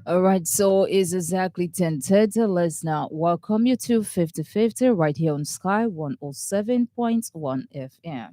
All right, so it's exactly 10:30. Let's now welcome you to 50-50 right here on Sky 107.1 FM.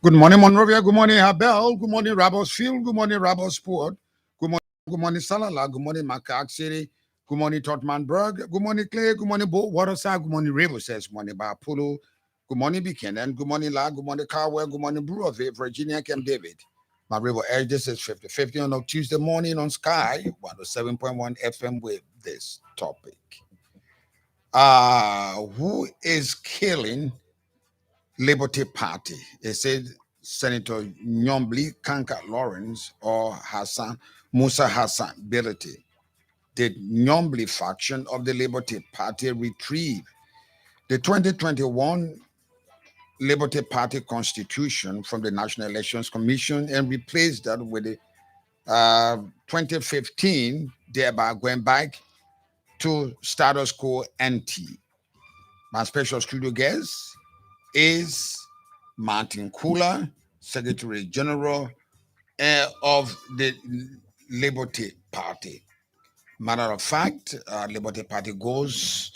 Good morning, Monrovia. Good morning, Habel. Good morning, Rabosfield. Good morning, Rabosport. Good morning, Salala. Good morning, Macaque City. Good morning, Totmanburg. Good morning, Clay. Good morning, Waterside. Good morning, Riverside. Good morning, Bapolo. Good morning, Buchanan. Good morning, La. Good morning, Carwell. Good morning, Brewerville, Virginia, Camp David. My River Edge, this is 50-50 on a Tuesday morning on Sky 107.1 FM with this topic. Who is killing Liberty Party? It said Senator Nyomblee, Kanka Lawrence, or Musa Hassan, Bility. Did Nyomblee faction of the Liberty Party retrieve the 2021 Liberty Party constitution from the National Elections Commission and replace that with the 2015, thereby going back to status quo ante? My special studio guest is Martin Kullah, Secretary General of the Liberty Party. Matter of fact, Liberty Party goes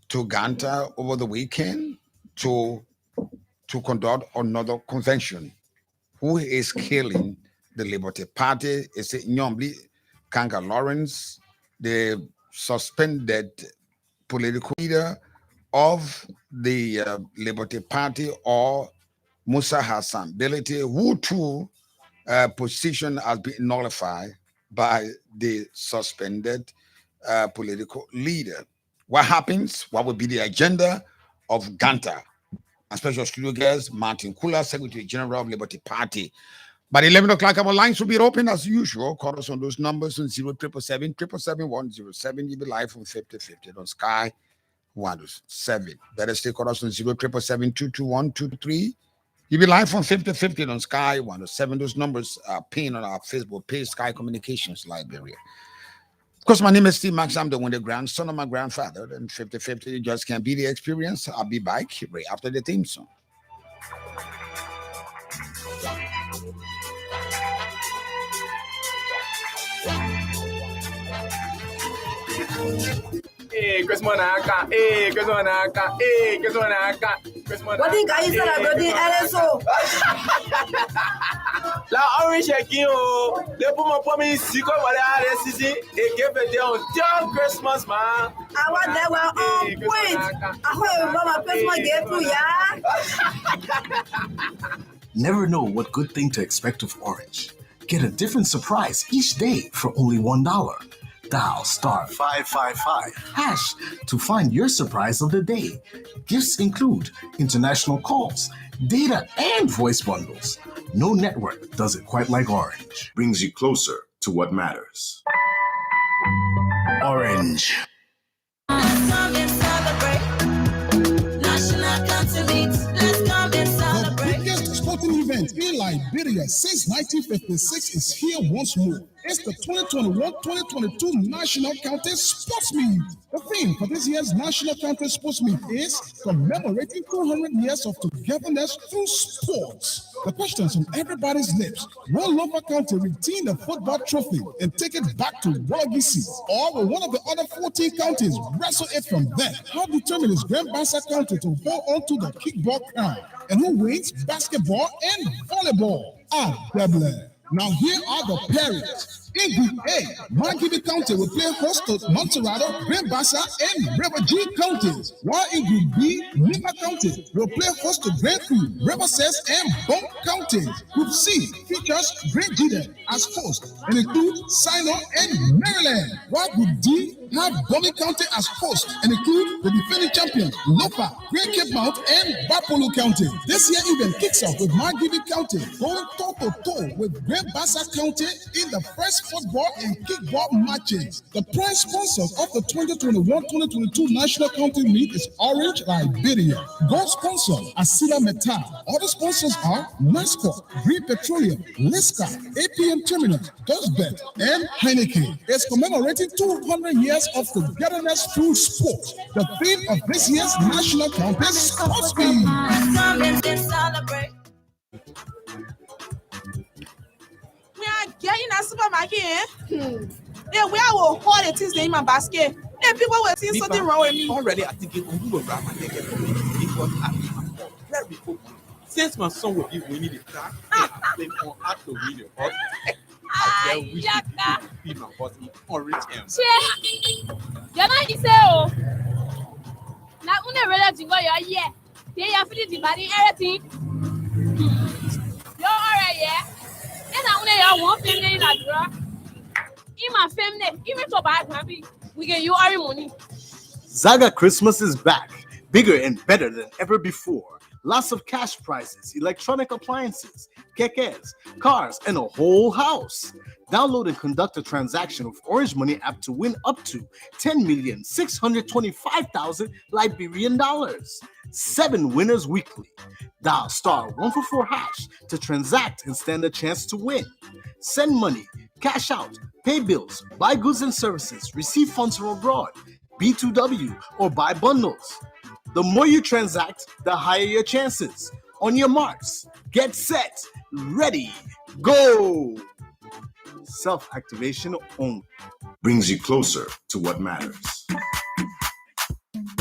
to Ghana over the weekend to conduct another convention. Who is killing the Liberty Party? Is it Nyomblee, Kanka Lawrence, the suspended political leader of the Liberty Party, or Musa Hassan Bility, who too position has been nullified by the suspended political leader? What happens? What will be the agenda of Ganta? And special studio guest, Martin Kullah, Secretary General of Liberty Party. By 11 o'clock, our lines will be open as usual. Call us on those numbers on 0777 You'll be live from 50-50 on Sky 107. Better stay call us on 0777 You'll be live from 50-50 on Sky 107. Those numbers are pinned on our Facebook page, Sky Communications Library. Of course, my name is Steve Max. I'm the one, the grandson of my grandfather. And 50-50 just can't be the experience. I'll be back right after the theme song. Hey, Christmas Naka. What think I said about the LSO? La orange again, oh. They put my pommy sick over the RSCC. They gave it down. John Christmas, man. I want that one on point. I hope Mama Christmas gave to ya. Never know what good thing to expect with Orange. Get a different surprise each day for only $1. Dial *555# to find your surprise of the day. Gifts include international calls, data, and voice bundles. No network does it quite like Orange. Brings you closer to what matters. Orange. Let's come and celebrate. National Council meets. Let's come and celebrate. The biggest sporting event in Liberia since 1956 is here once more. It's the 2021-2022 National County Sports Meet. The theme for this year's National County Sports Meet is commemorating 200 years of togetherness through sports. The questions on everybody's lips: will Lofa County retain the football trophy and take it back to Wallagisi? Or will one of the other 14 counties wrestle it from there? How determined is Grand Bassa County to hold on to the kickball crown? And who wins basketball and volleyball? Double. Now here are the pairings. In Group A, Margibi County will play host to Monterrado, Grand Bassa, and River G counties. While in Group B, Nima County will play host to Grand Crew, River Cess, and Bone counties. Group C features Grand Jlateh as host and includes Sando and Maryland. While Group D have Gombe County as host and include the defending champion, Lopa, Great Cape Mount, and Bapolo County. This year event kicks off with Margibi County going toe-to-toe with Grand Bassa County in the first football and kickball matches. The prize sponsors of the 2021-2022 National County Meet is Orange Liberia. Gold sponsor, Asila Metal. Other sponsors are NASCO, Green Petroleum, Liska, APM Terminal, Dustbed, and Heineken. It's commemorating 200 years of togetherness through sport. The theme of this year's National County Sports Meet. Come and celebrate. We are getting a supermarket. Yeah, we are all it is in my basket. And people will see something wrong with me. Already, I think it will move around my neck because I'm very cool. Since my son will give winning the car, I think on how to win your horse. I wish it be my horse in orange M. You're not the same. Now, when they ready to go, you're here. They have to do everything. You're all right, yeah? And I only have one family in that drawer. In my family, even to buy a we get you our money. Zaga Christmas is back, bigger and better than ever before. Lots of cash prizes, electronic appliances, kekes, cars, and a whole house. Download and conduct a transaction with Orange Money app to win up to 10,625,000 Liberian dollars. 7 winners weekly. Dial *144# to transact and stand a chance to win. Send money, cash out, pay bills, buy goods and services, receive funds from abroad, B2W, or buy bundles. The more you transact, the higher your chances. On your marks, get set, ready, go! Self-activation only. Brings you closer to what matters.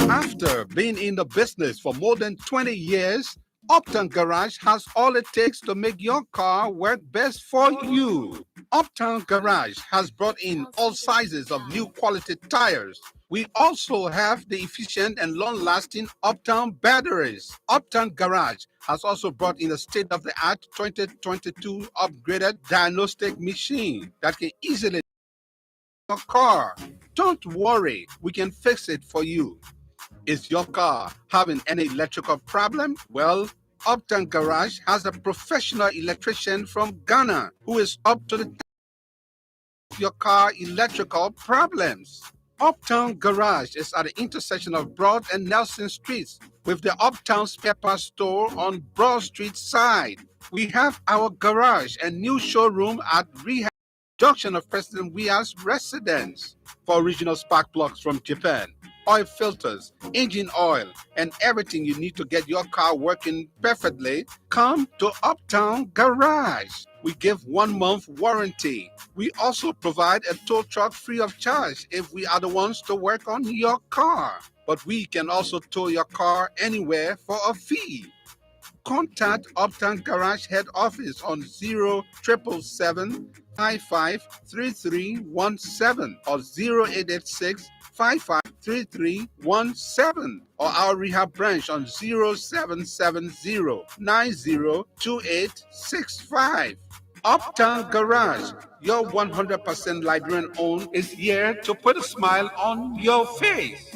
After being in the business for more than 20 years, Uptown Garage has all it takes to make your car work best for you. Uptown Garage has brought in all sizes of new quality tires. We also have the efficient and long-lasting Uptown batteries. Uptown Garage has also brought in a state-of-the-art 2022 upgraded diagnostic machine that can easily your car. Don't worry, we can fix it for you. Is your car having any electrical problem? Well, Uptown Garage has a professional electrician from Ghana who is up to the task of your car electrical problems. Uptown Garage is at the intersection of Broad and Nelson Streets with the Uptown Spare Parts Store on Broad Street side. We have our garage and new showroom at Rehab Junction of President Weah's residence for original spark plugs from Japan, oil filters, engine oil, and everything you need to get your car working perfectly. Come to Uptown Garage. We give 1 month warranty. We also provide a tow truck free of charge if we are the ones to work on your car. But we can also tow your car anywhere for a fee. Contact Uptown Garage Head Office on 0777 553317 or 0886 553317 or our rehab branch on 0770 902865. Uptown Garage, your 100% Liberian owned, is here to put a smile on your face.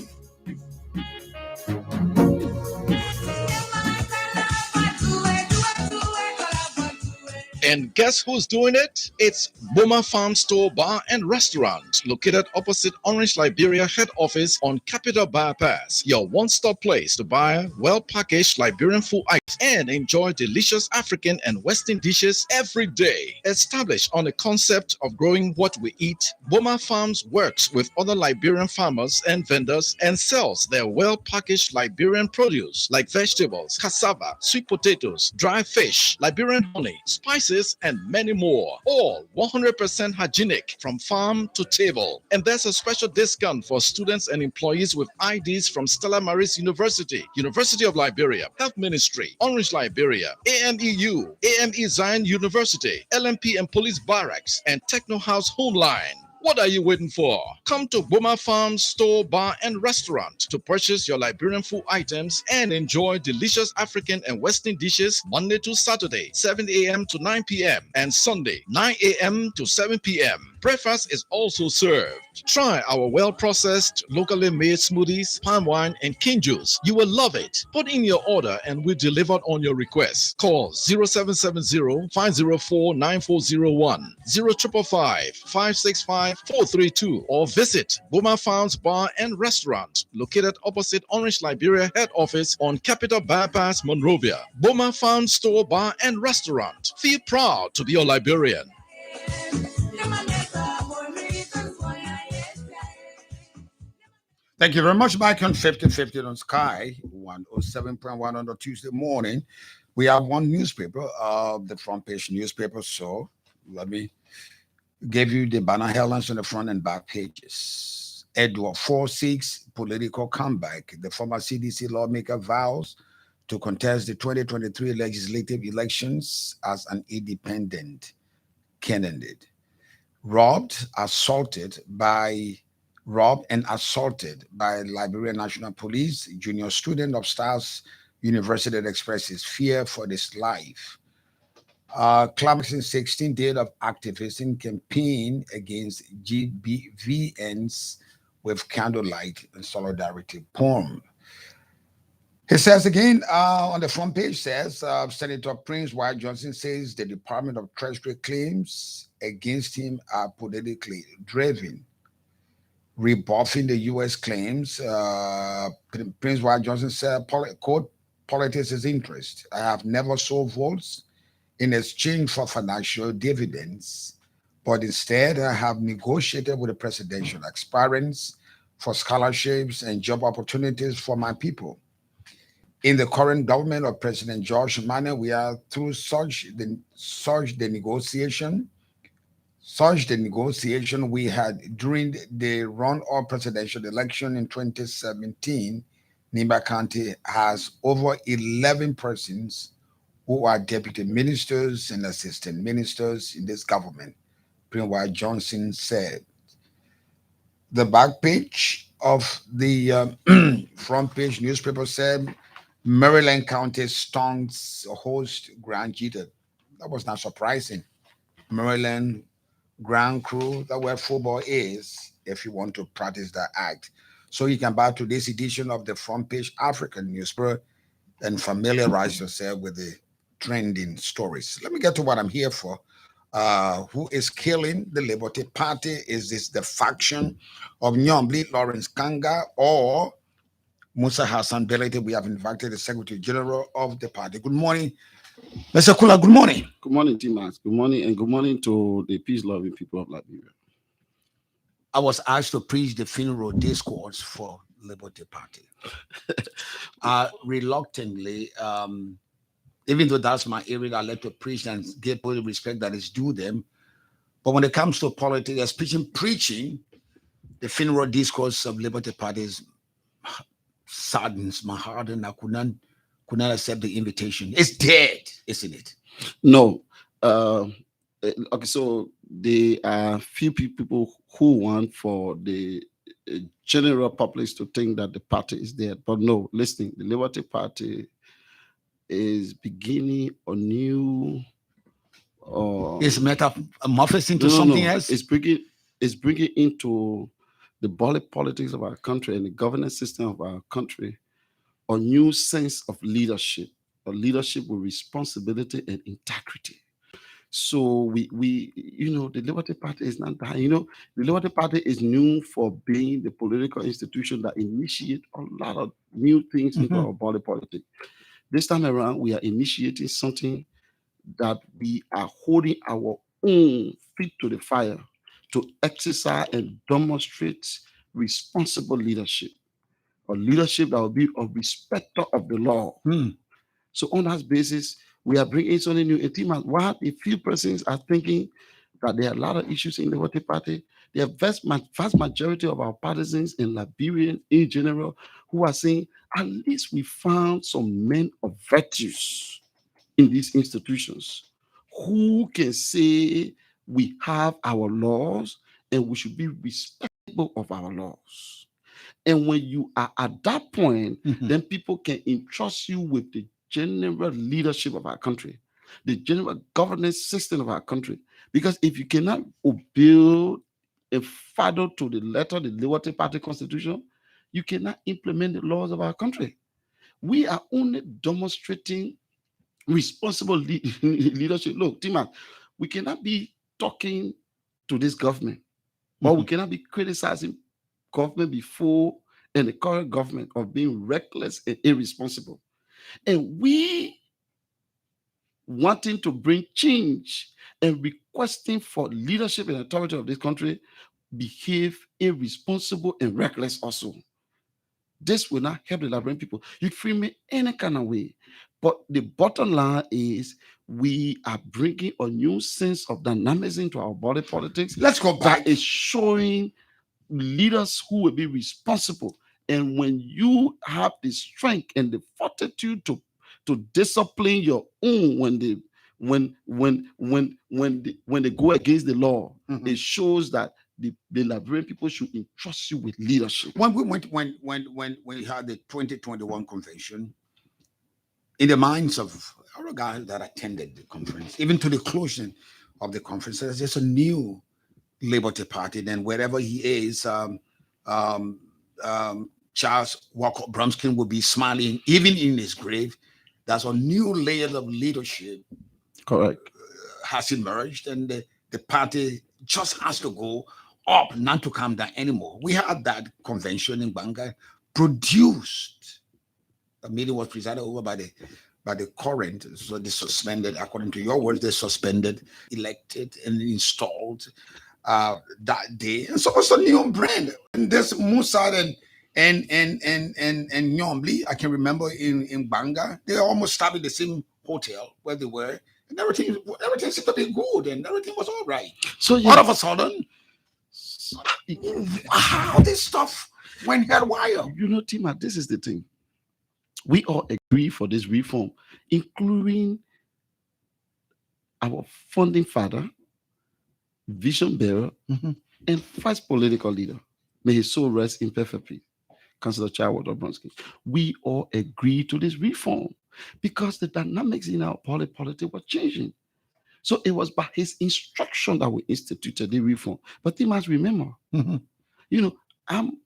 And guess who's doing it? It's Boma Farm Store Bar and Restaurant, located opposite Orange Liberia head office on Capital Bypass. Your one-stop place to buy well-packaged Liberian food items and enjoy delicious African and Western dishes every day. Established on the concept of growing what we eat, Boma Farms works with other Liberian farmers and vendors and sells their well-packaged Liberian produce like vegetables, cassava, sweet potatoes, dry fish, Liberian honey, spices, spices, and many more. All 100% hygienic from farm to table. And there's a special discount for students and employees with IDs from Stella Maris University, University of Liberia, Health Ministry, Orange Liberia, AMEU, AME Zion University, LMP and Police Barracks, and Techno House Homeline. What are you waiting for? Come to Boma Farm Store, Bar, and Restaurant to purchase your Liberian food items and enjoy delicious African and Western dishes Monday to Saturday, 7 a.m. to 9 p.m. and Sunday, 9 a.m. to 7 p.m. Breakfast is also served. Try our well-processed, locally made smoothies, palm wine, and cane juice. You will love it. Put in your order and we deliver on your request. Call 0770-504-9401, 0555-565-432, or visit Boma Farms Bar and Restaurant, located opposite Orange Liberia Head Office on Capitol Bypass, Monrovia. Boma Farms Store, Bar, and Restaurant. Feel proud to be a Liberian. Thank you very much, Mike, on 50/50 on Sky 107.1 on the Tuesday morning. We have one newspaper, the front page newspaper. So let me give you the banner headlines on the front and back pages. Edward 4-6 political comeback. The former CDC lawmaker vows to contest the 2023 legislative elections as an independent candidate. Robbed and assaulted by Liberian National Police, junior student of Stars University that expresses fear for his life. Climaxing 16th day of activism campaign against GBVNs with candlelight and solidarity poem. He says again on the front page, says Senator Prince White Johnson says the Department of Treasury claims against him are politically driven. Rebuffing the U.S. claims, Prince White Johnson said, quote, politics is interest. I have never sold votes in exchange for financial dividends, but instead I have negotiated with the presidential aspirants for scholarships and job opportunities for my people. In the current government of President George Manneh, we are through such the negotiation we had during the run-up presidential election in 2017. Nimba County has over 11 persons who are deputy ministers and assistant ministers in this government, Prince White Johnson said. The back page of the front page newspaper said Maryland County stunts host Grand Jlateh. That was not surprising. Maryland Grand Crew, that's where football is, if you want to practice that act. So you can buy today's edition of the front page African newspaper and familiarize yourself with the trending stories. Let me get to what I'm here for. Who is killing the Liberty Party? Is this the faction of Nyomblee, Lawrence Karnga, or Musa Hassan Bility? We have invited the Secretary General of the party. Good morning, Mr. Kullah. Good morning. Good morning, Timas. Good morning, and good morning to the peace-loving people of Liberia. I was asked to preach the funeral discourse for Liberty Party. Reluctantly, even though that's my area, I like to preach and give people the respect that is due them. But when it comes to politics, especially preaching, the funeral discourse of Liberty Party saddens my heart, and I could not accept the invitation. It's dead, isn't it? No. Okay, so there are few people who want for the general public to think that the party is dead. But no, listen, the Liberty Party is beginning a new... it's metamorphosing into something else? It's bringing into the body politics of our country and the governance system of our country a new sense of leadership, a leadership with responsibility and integrity. So we the Liberty Party is not that. The Liberty Party is known for being the political institution that initiates a lot of new things into our body politics. This time around, we are initiating something that we are holding our own feet to the fire to exercise and demonstrate responsible leadership, a leadership that will be a respecter of the law. So on that basis, We are bringing something new. A team as what a few persons are thinking that there are a lot of issues in the Liberty Party. The vast majority of our partisans in Liberia in general who are saying, at least we found some men of virtues in these institutions who can say we have our laws and we should be respectful of our laws. And when you are at that point, then people can entrust you with the general leadership of our country, the general governance system of our country. Because if you cannot build a follow to the letter, the Liberty Party Constitution, you cannot implement the laws of our country. We are only demonstrating responsible leadership. Look, Tima, we cannot be talking to this government, or we cannot be criticizing government before and the current government of being reckless and irresponsible. And we wanting to bring change and requesting for leadership and authority of this country behave irresponsible and reckless also. This will not help the Liberian people. You frame me any kind of way. But the bottom line is we are bringing a new sense of dynamism to our body politics. Let's go back. That is showing leaders who will be responsible. And when you have the strength and the fortitude to discipline your own when they go against the law, it shows that the Liberian people should entrust you with leadership. When we had the 2021 convention, in the minds of our guys that attended the conference, even to the closing of the conference, there's just a new Liberty Party. Then wherever he is, Charles Walker Bromskin will be smiling, even in his grave. There's a new layer of leadership. Correct. Has emerged, and the party just has to go up, not to come down anymore. We had that convention in Banga, produced. The meeting was presided over by the current, so they suspended, according to your words, they suspended, elected, and installed that day. And so it's a new brand. And there's Musa and Nyomblee, I can remember in Banga, they almost started the same hotel where they were, and everything seemed to be good, and everything was all right. So all of a sudden, how this stuff went haywire. You know, Tima, this is the thing. We all agree for this reform, including our founding father, vision bearer, and first political leader. May his soul rest in perfect peace, Councillor Charles Obronsky. We all agree to this reform because the dynamics in our politics were changing. So it was by his instruction that we instituted the reform. But you must remember, you know, I'm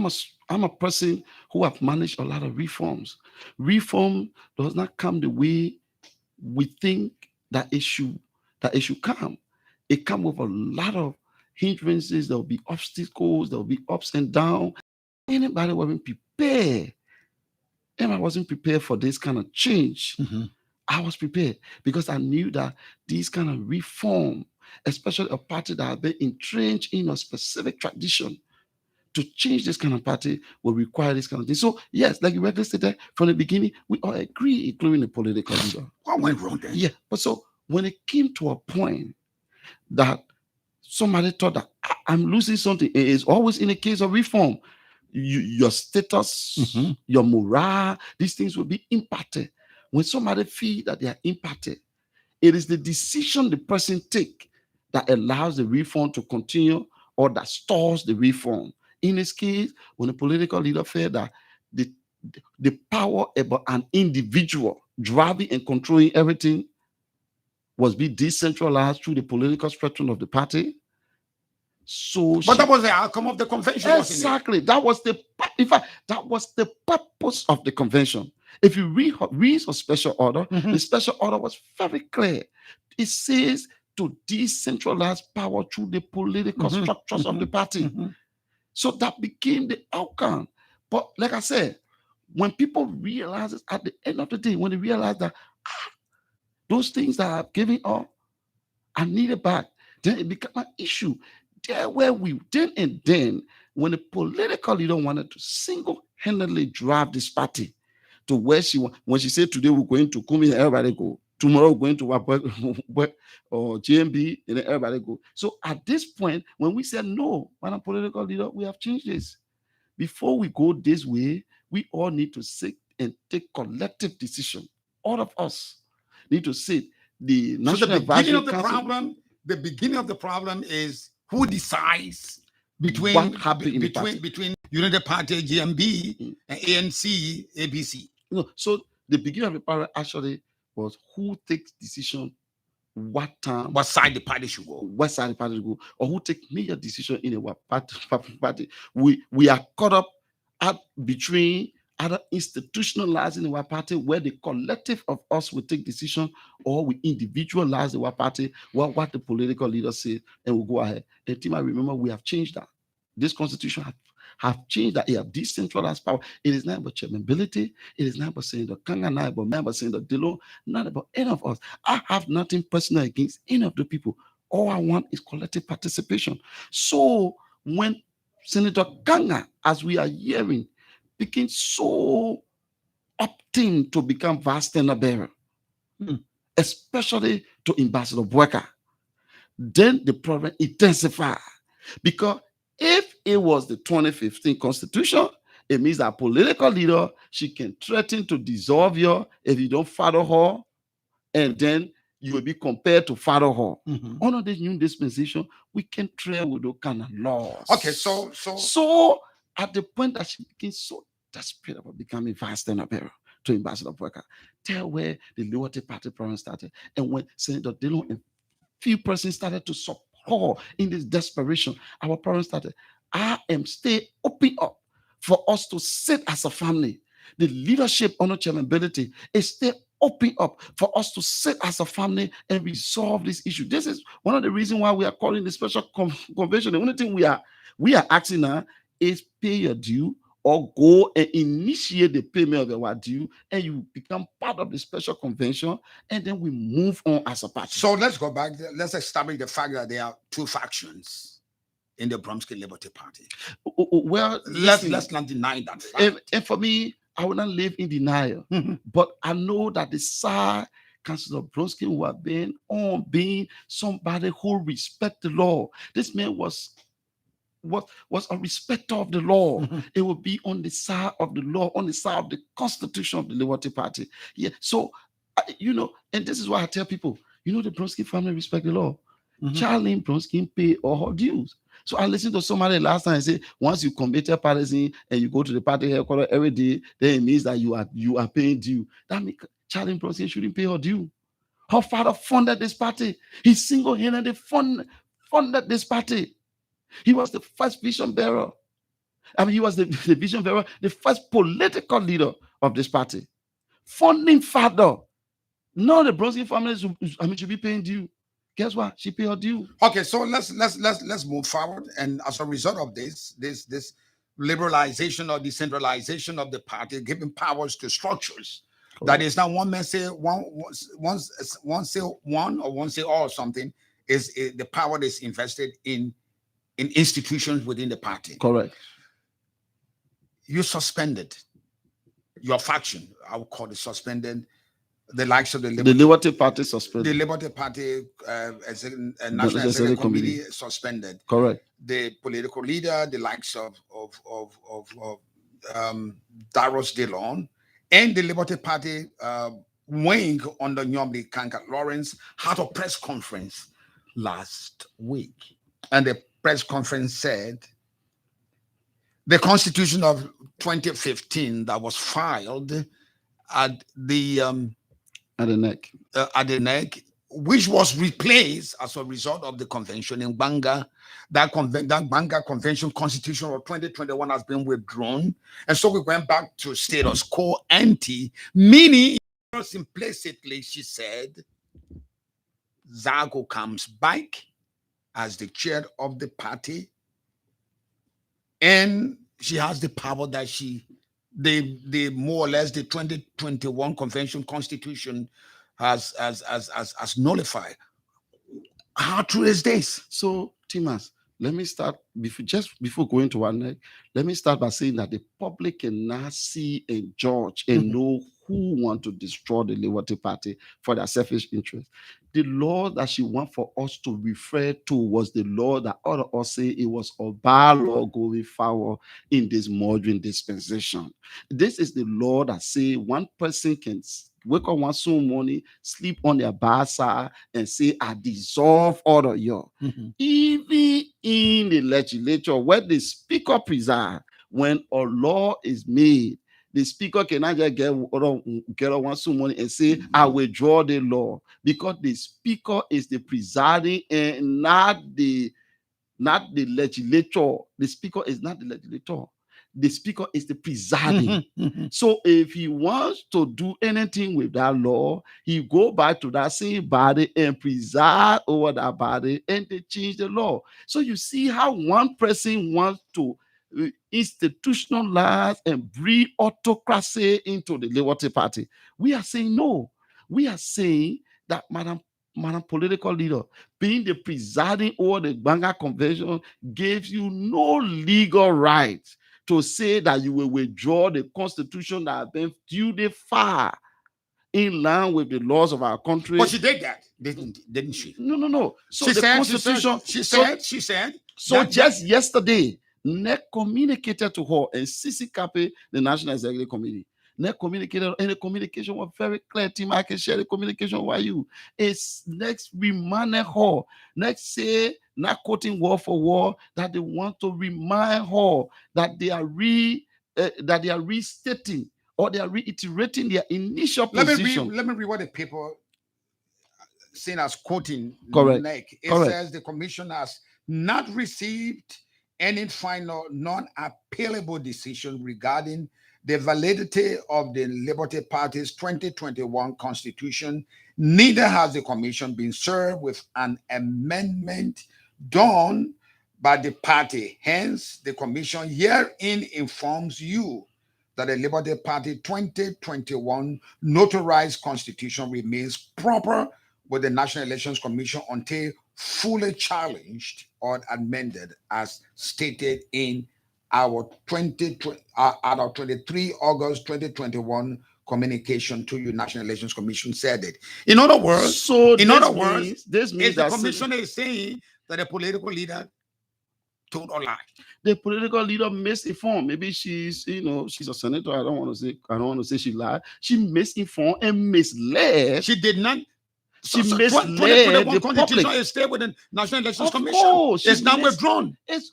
a person who have managed a lot of reforms. Reform does not come the way we think that it should come. It comes with a lot of hindrances. There will be obstacles. There will be ups and downs. Anybody wasn't prepared. I wasn't prepared for this kind of change. I was prepared because I knew that these kind of reform, especially a party that had been entrenched in a specific tradition, to change this kind of party will require this kind of thing. So yes, like you rightly stated from the beginning, we all agree, including the political leader. What went wrong then? Yeah, but so when it came to a point that somebody thought that I'm losing something, it is always in a case of reform. Your status, your morale, these things will be impacted. When somebody feels that they are impacted, it is the decision the person take that allows the reform to continue or that stalls the reform. In this case, when the political leader felt that the power about an individual driving and controlling everything was being decentralized through the political spectrum of the party. But that was the outcome of the convention. Exactly. That was the purpose of the convention. If you read a special order, the special order was very clear. It says to decentralize power through the political structures of the party. So that became the outcome. But like I said, when people realize it at the end of the day, when they realize that those things that are giving up are needed back, then it becomes an issue. There where we then, when the political leader wanted to single-handedly drive this party to where when she said today we're going to Kumi, everybody go. Tomorrow we're going to work or GMB, and then everybody go. So at this point, when we said no, Madam Political Leader, we have changed this. Before we go this way, we all need to sit and take collective decision. All of us need to sit. The National Advisory Council. The beginning of the problem is who decides between What happened in the party? between United Party, GMB, and ANC, ABC. No, so the beginning of the problem actually was who takes decision, what time, what side the party should go, or who take major decision in our party. We are caught up at between other institutionalizing our party where the collective of us will take decision, or we individualize our party, what the political leaders say, and we'll go ahead. And Tim, I remember we have changed that. This constitution have changed that. It have decentralized power. It is not about chairmanability. It is not about saying the Karnga, not about member saying the Dilo, not about any of us. I have nothing personal against any of the people. All I want is collective participation. So when Senator Karnga, as we are hearing, became so opting to become vice tender bearer, especially to Ambassador Bweka, then the problem intensified. Because if it was the 2015 constitution, it means that political leader, she can threaten to dissolve you if you don't follow her, and then you will be compared to follow her. Under this new dispensation, we can trail with those kind of laws. Okay, so at the point that she became so desperate about becoming vice tender bearer to Ambassador Bweka, tell where the Liberty Party problem started, and when Senator Dillon and few persons started to support in this desperation, our parents started. I am still open up for us to sit as a family. The leadership under chairmanability is still open up for us to sit as a family and resolve this issue. This is one of the reasons why we are calling the special convention. The only thing we are asking now is pay your due, or go and initiate the payment of your due, and you become part of the special convention, and then we move on as a party. So let's go back. Let's establish the fact that there are two factions in the Bromsky Liberty Party. Well, let's not deny that fact. And for me, I will not live in denial. But I know that the side Councillor Bromsky who have been on being somebody who respect the law. This man was a respecter of the law. It will be on the side of the law, on the side of the constitution of the Liberty Party. Yeah. So, and this is why I tell people, the Bromsky family respect the law. Charlene Bromsky pay all her dues. So I listened to somebody last time and say, once you commit a party and you go to the party headquarters every day, then it means that you are paying due. That means Charlene Bromsky shouldn't pay her due. Her father funded this party. He single-handedly funded this party. He was the first vision bearer. He was the vision bearer, the first political leader of this party. Funding father. Now the Bromsky family should be paying due. Guess what? She paid her due. Okay, so let's move forward. And as a result of this liberalization or decentralization of the party, giving powers to structures. Cool. That is not one man say one say one or one say all or something. Is the power is invested in institutions within the party. Correct. You suspended your faction. I would call it suspended. The likes of the Liberty Party suspended. The Liberty Party as a National Executive Committee suspended. Correct. The political leader, the likes of Daros Dillon, and the Liberty Party wing under Nyomblee Kanka Lawrence had a press conference last week. And the press conference said the Constitution of 2015 that was filed at the neck, which was replaced as a result of the convention in Banga. That Banga Convention Constitution of 2021 has been withdrawn. And so we went back to status quo ante, meaning implicitly she said, Zago comes back as the chair of the party, and she has the power that the more or less the 2021 convention constitution has nullified. How true is this? So, Timas, let me start before going to one neck. Let me start by saying that the public can now see and judge and know who want to destroy the Liberty Party for their selfish interest. The law that she want for us to refer to was the law that all of us say it was a bad law going forward in this modern dispensation. This is the law that say one person can wake up one Sunday morning, sleep on their bad side, and say, I dissolve all of you. Even in the legislature, where the speaker preside, when a law is made, the speaker cannot just get on one Sunday morning and say, I withdraw the law, because the speaker is the presiding and not the legislature. The speaker is not the legislator. The speaker is the presiding. So if he wants to do anything with that law, he go back to that same body and preside over that body, and they change the law. So you see how one person wants to institutionalize and breed autocracy into the Liberty Party. We are saying no. We are saying that, Madam political leader, being the presiding over the Banga Convention gives you no legal right to say that you will withdraw the constitution that has been duly far in line with the laws of our country. But she did that, didn't she? No. So She the said, constitution. she said. So just yesterday, NEC communicated to her and CC Cape, the National Executive Committee. NEC communicated, and the communication was very clear. Team, I can share the communication with you. It's next reminded her. Next say, not quoting word for word, that they want to remind her that they are restating or they are reiterating their initial position. Let me read what the paper seen as quoting Correct. NEC. It Correct. says the commission has not received any final non-appealable decision regarding the validity of the Liberty Party's 2021 constitution. Neither has the commission been served with an amendment done by the party. Hence, the commission herein informs you that the Liberty Party 2021 notarized constitution remains proper with the National Elections Commission until fully challenged or amended as stated in our 23 August 2021 communication to you. National Elections Commission said it. In other words, this means the commissioner is saying that a political leader told a lie. The political leader misinformed. Maybe she's a senator. I don't want to say she lied. She misinformed and misled. She did not. She misled the public. Is stay with the National Elections Commission. Course, it's not withdrawn. It's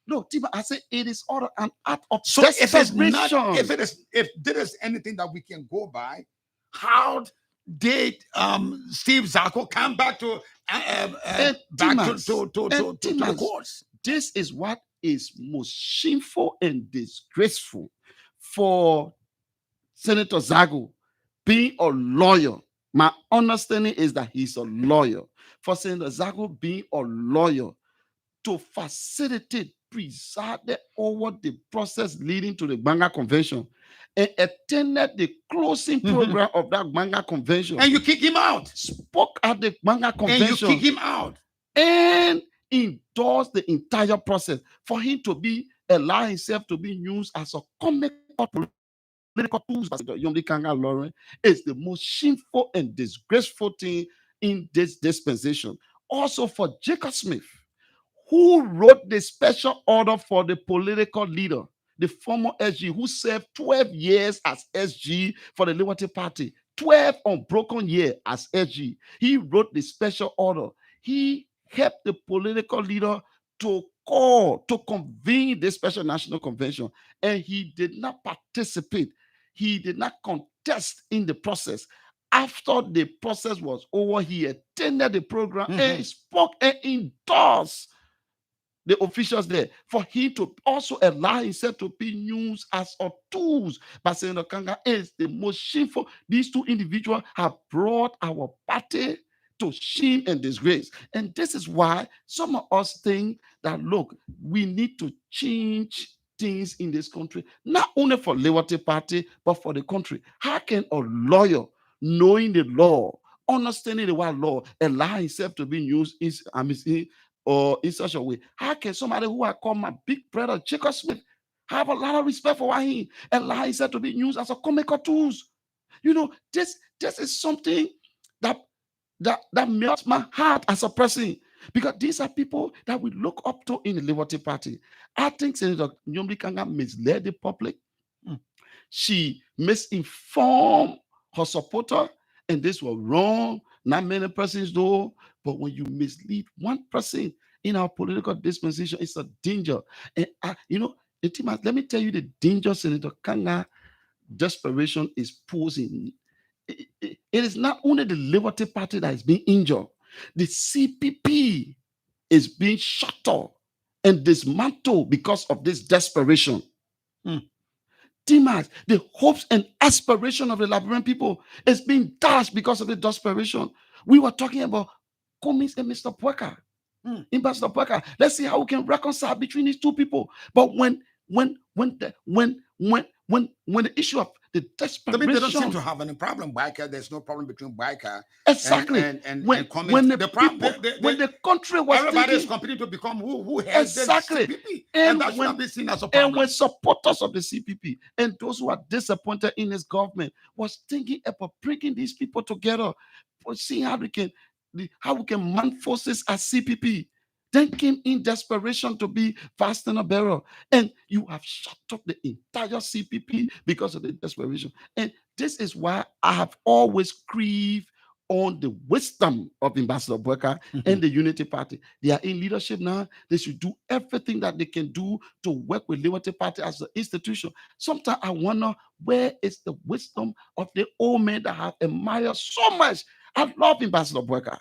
no, Tiba, I say it is order an act of so desperation. If there is anything that we can go by, how did Steve Zako come back to the courts? This is what is most shameful and disgraceful for Senator Zago being a lawyer. My understanding is that he's a lawyer. For Senator Zago being a lawyer to facilitate, presided over the process leading to the Banga Convention and attended the closing program of that Banga Convention. And you kick him out. Spoke at the Banga Convention. And you kick him out. And endorsed the entire process. For him to allow himself to be used as a comic political tools by the Nyomblee Karnga Lauren is the most shameful and disgraceful thing in this dispensation. Also for Jacob Smith, who wrote the special order for the political leader, the former SG, who served 12 years as SG for the Liberty Party, 12 unbroken years as SG. He wrote the special order. He helped the political leader to convene this special national convention, and he did not participate. He did not contest in the process. After the process was over, he attended the program and spoke and endorsed the officials there for him to also allow himself to be used as a tools by Senator Karnga is the most shameful. These two individuals have brought our party to shame and disgrace. And this is why some of us think that, look, we need to change things in this country, not only for Liberty Party, but for the country. How can a lawyer, knowing the law, understanding the law, allow himself to be used or in such a way? How can somebody who I call my big brother Jacob Smith have a lot of respect for what he and allow himself to be used as a comical tools? You know, this is something that melts my heart as a person, because these are people that we look up to in the Liberty Party. I think Senator Nyomblee Karnga misled the public. She misinformed her supporter, and this was wrong. Not many persons do, but when you mislead one person in our political dispensation, it's a danger. And let me tell you the danger Senator Karnga desperation is posing. It is not only the Liberty Party that is being injured, the CPP is being shut up and dismantled because of this desperation. Timas, the hopes and aspiration of the Liberian people is being dashed because of the desperation. We were talking about Cummings and Mr. Pueka. Ambassador Pueka. Let's see how we can reconcile between these two people. But when the issue of the desperation, they don't seem to have any problem. Biker, there's no problem between Biker exactly and when Cummings. When the country was everybody is competing to become who has exactly the CPP, and that should not be seen as a problem. And when supporters of the CPP and those who are disappointed in his government was thinking about bringing these people together, seeing how we can man forces as CPP, then came in desperation to be fast in a barrel. And you have shut up the entire CPP because of the desperation. And this is why I have always grieved on the wisdom of Ambassador Pueka and the Unity Party. They are in leadership now. They should do everything that they can do to work with Liberty Party as an institution. Sometimes I wonder, where is the wisdom of the old men that have admired so much? I love Ambassador Pueka,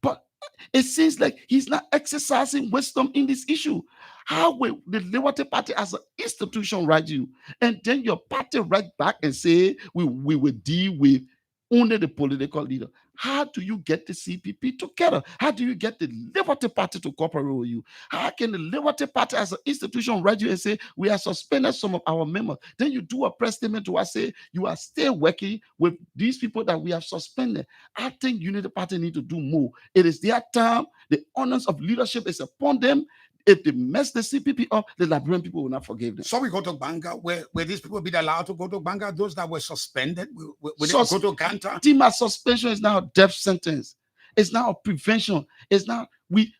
but it seems like he's not exercising wisdom in this issue. How will the Liberty Party as an institution write you? And then your party write back and say, we will deal with only the political leader. How do you get the CPP together? How do you get the Liberty Party to cooperate with you? How can the Liberty Party as an institution write you and say, we have suspended some of our members? Then you do a press statement to us, say, you are still working with these people that we have suspended. I think Unity Party need to do more. It is their time. The honors of leadership is upon them. If they mess the CPP up, the Liberian people will not forgive them. So we go to Banga, where these people be allowed to go to Banga. Those that were suspended, will they go to Ganta? Tima suspension is now a death sentence. It's now a prevention. It's now we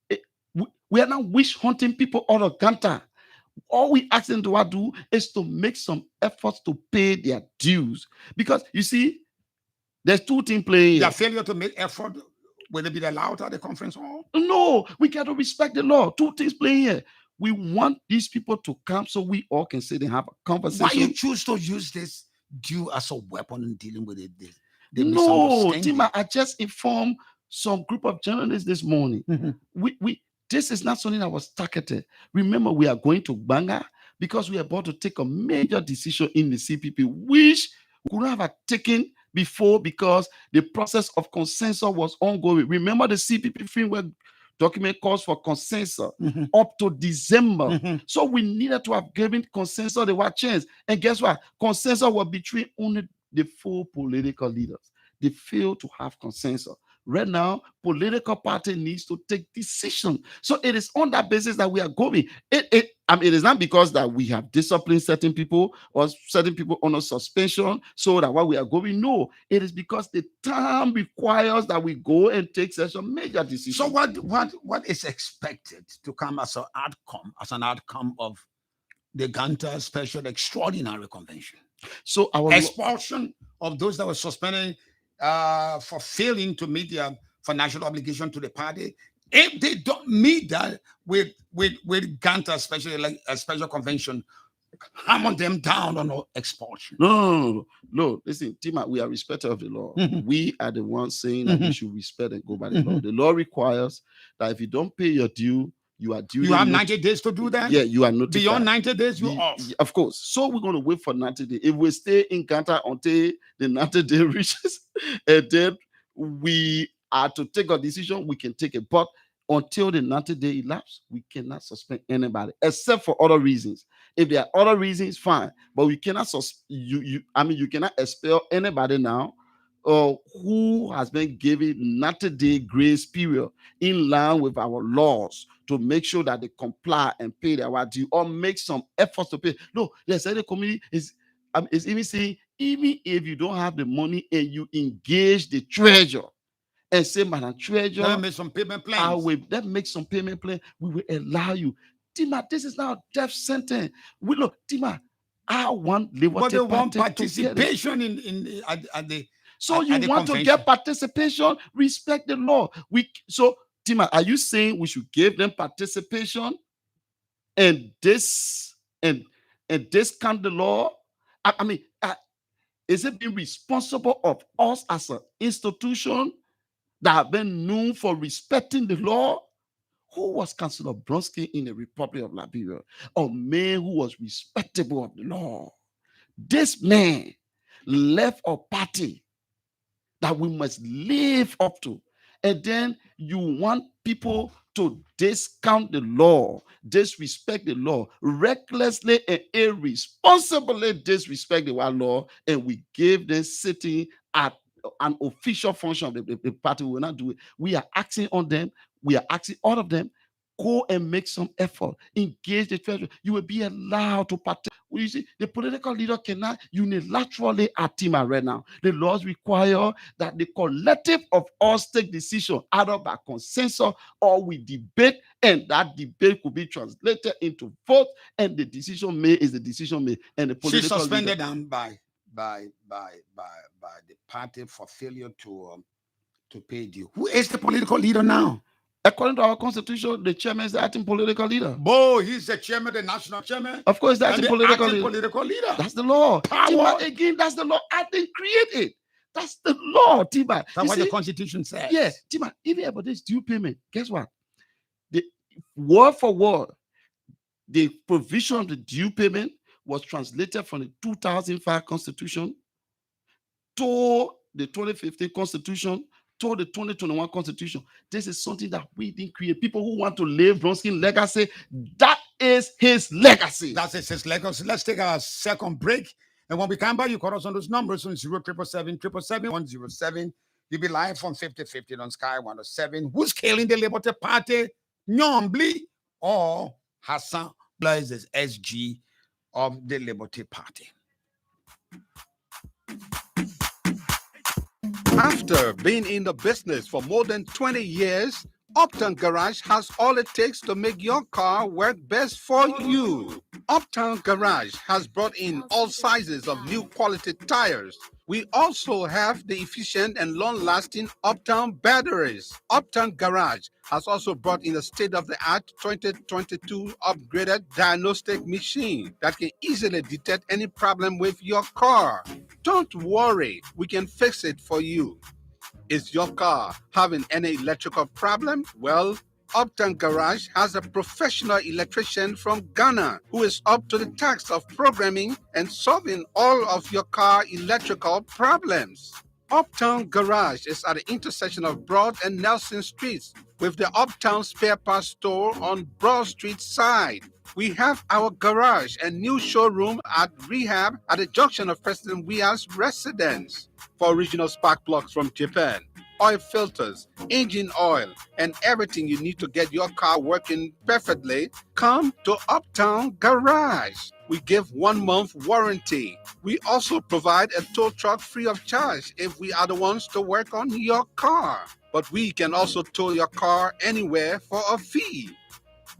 are now wish hunting people out of Ganta. All we ask them to do is to make some efforts to pay their dues, because you see, there's two things playing. Their failure to make effort. Will they be allowed at the conference hall? No, we got to respect the law. Two things playing here. We want these people to come so we all can sit and have a conversation. Why you choose to use this due as a weapon in dealing with it? No, Tima, I just informed some group of journalists this morning. This is not something that was targeted. Remember, we are going to Banga because we are about to take a major decision in the CPP, which we could have taken before, because the process of consensus was ongoing. Remember, the CPP framework document calls for consensus up to December. So we needed to have given consensus the right chance. And guess what? Consensus was between only the four political leaders. They failed to have consensus. Right now, political party needs to take decision. So it is on that basis that we are going. It is not because that we have disciplined certain people or certain people on a suspension so that why we are going. No, it is because the time requires that we go and take such a major decision. So what is expected to come as an outcome of the Ganta Special Extraordinary Convention? So our expulsion of those that were suspended for failing to meet their financial obligation to the party. If they don't meet that with Ganta, especially like a special convention, hammer them down on expulsion. No. Listen, Tima, we are respecters of the law. We are the ones saying that we should respect and go by the law. The law requires that if you don't pay your due, you are due. You have 90 days to do that? Yeah, you are notified. Beyond 90 days, you're off. Of course. So we're going to wait for 90 days. If we stay in Ganta until the 90 day reaches, and then we are to take a decision, we can take it. But until the 90 day elapse, we cannot suspend anybody, except for other reasons. If there are other reasons, fine. But we cannot you cannot expel anybody now who has been given 90-day grace period in line with our laws to make sure that they comply and pay their due or make some efforts to pay. No, there's any community is even saying, even if you don't have the money and you engage the treasurer and say, Madam Treasurer, let me make some payment plans. Make some payment plan. We will allow you. Tima, this is now a death sentence. We look, Tima, I want Liberty but they want Party participation at the. So at you the want convention. to get participation? Respect the law. Tima, are you saying we should give them participation and discount the law? I mean, is it being responsible of us as an institution that have been known for respecting the law? Who was Councillor Bronski in the Republic of Liberia? A man who was respectable of the law. This man left a party that we must live up to. And then you want people to discount the law, disrespect the law, recklessly and irresponsibly disrespect the law, and we give them sitting at an official function of the party. We will not do it. We are acting on them. We are asking all of them, go and make some effort, engage the treasury. You will be allowed to participate. You see, the political leader cannot unilaterally act right now. The laws require that the collective of us take decision either by consensus or we debate, and that debate could be translated into vote, and the decision made is the decision made. And the political she's suspended leader, by the party for failure to pay due. Who is the political leader now? According to our constitution, the chairman is the acting political leader. He's the chairman, the national chairman. Of course, that's the political leader. That's the law. Power. Again, that's the law. I didn't create it. That's the law, Tima. That's what the constitution says. Yes, Tima, even about this due payment, guess what? The word for word, the provision of the due payment was translated from the 2005 constitution to the 2015 constitution to the 2021 constitution. This is something that we didn't create. People who want to live Bronski's legacy, that is his legacy. That's his legacy. Let's take a second break. And when we come back, you call us on those numbers on 07777 You'll be live from 5050 on Sky 107. Who's killing the Liberty Party? Nyomblee or Hassan Blaze is SG of the Liberty Party. After being in the business for more than 20 years, Uptown Garage has all it takes to make your car work best for you. Uptown Garage has brought in all sizes of new quality tires. We also have the efficient and long-lasting Uptown batteries. Uptown Garage has also brought in a state-of-the-art 2022 upgraded diagnostic machine that can easily detect any problem with your car. Don't worry, we can fix it for you. Is your car having any electrical problem? Well, Uptown Garage has a professional electrician from Ghana who is up to the task of programming and solving all of your car electrical problems. Uptown Garage is at the intersection of Broad and Nelson Streets with the Uptown Spare Parts Store on Broad Street side. We have our garage and new showroom at Rehab at the junction of President Weah's residence. For original spark plugs from Japan, oil filters, engine oil, and everything you need to get your car working perfectly, come to Uptown Garage. We give 1 month warranty. We also provide a tow truck free of charge if we are the ones to work on your car. But we can also tow your car anywhere for a fee.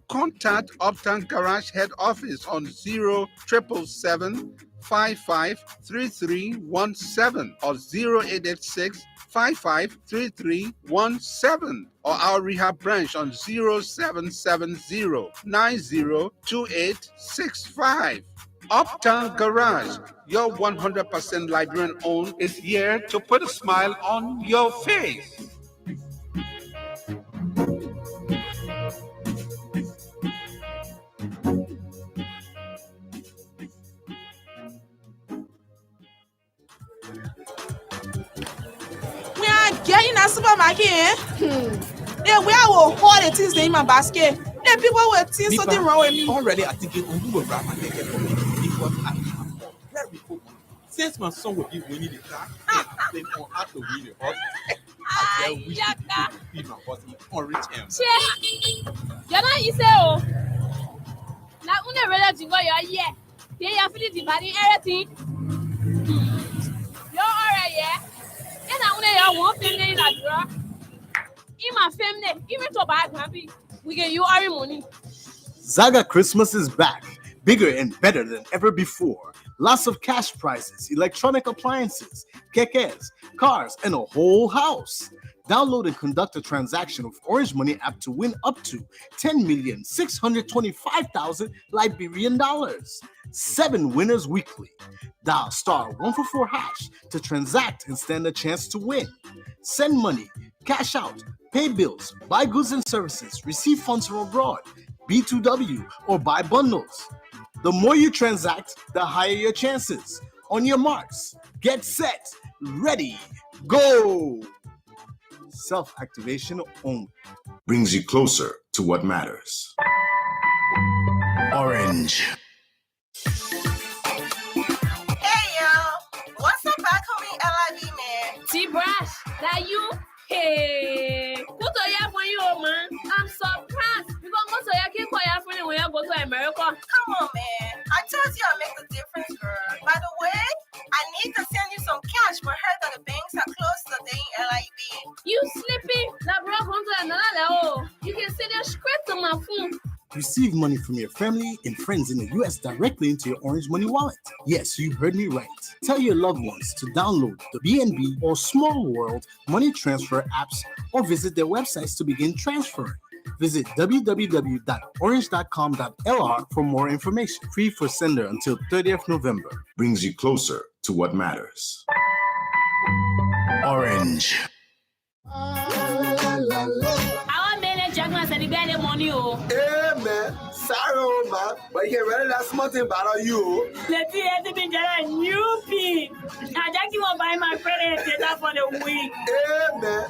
Contact Uptown Garage head office on 0777 553317 or 0886 553317 or our rehab branch on 0770 902865. Uptown Garage, your 100% Liberian owned, is here to put a smile on your face. Getting a supermarket, yeah, we are all the things in my basket. The people will think something wrong with me. Already, I think it will go grab my ticket for me because I need my phone. Very cool. Since my son will give winning the car, I think on how to win the horse. I wish people would be my boss in orange M. Jana ise o. Na une really jingo your year. They ya feel the body everything. You're alright, yeah. And I want your one family in a draw. In my family, even to buy happy. We get you our money. Zaga Christmas is back, bigger and better than ever before. Lots of cash prizes, electronic appliances, kekes, cars, and a whole house. Download and conduct a transaction with Orange Money app to win up to 10,625,000 Liberian dollars. 7 winners weekly. Dial *144# to transact and stand a chance to win. Send money, cash out, pay bills, buy goods and services, receive funds from abroad, B2W, or buy bundles. The more you transact, the higher your chances. On your marks, get set, ready, go! Self-activation only. Brings you closer to what matters. Orange. Hey yo, what's up back homie LIB man? T-Brush, that you? Hey, what are you for you, man? I'm surprised because most of you can't call your friend when you go to America. Come on man, I told you I'll make the difference girl. By the way, I need to send you some cash but heard that the banks are closed today in LIB. You sleeping? That brought home to another level. You can send your script on my phone. Receive money from your family and friends in the US directly into your Orange Money wallet. Yes, you heard me right. Tell your loved ones to download the BNB or Small World money transfer apps or visit their websites to begin transferring. Visit www.orange.com.lr for more information. Free for sender until 30th November. Brings you closer to what matters. Orange. Our manager can send the money. Hey man, sorry man, but you can really last month about you. Let's see everything that a new pin. I just want to buy my credit data for the week. Hey man,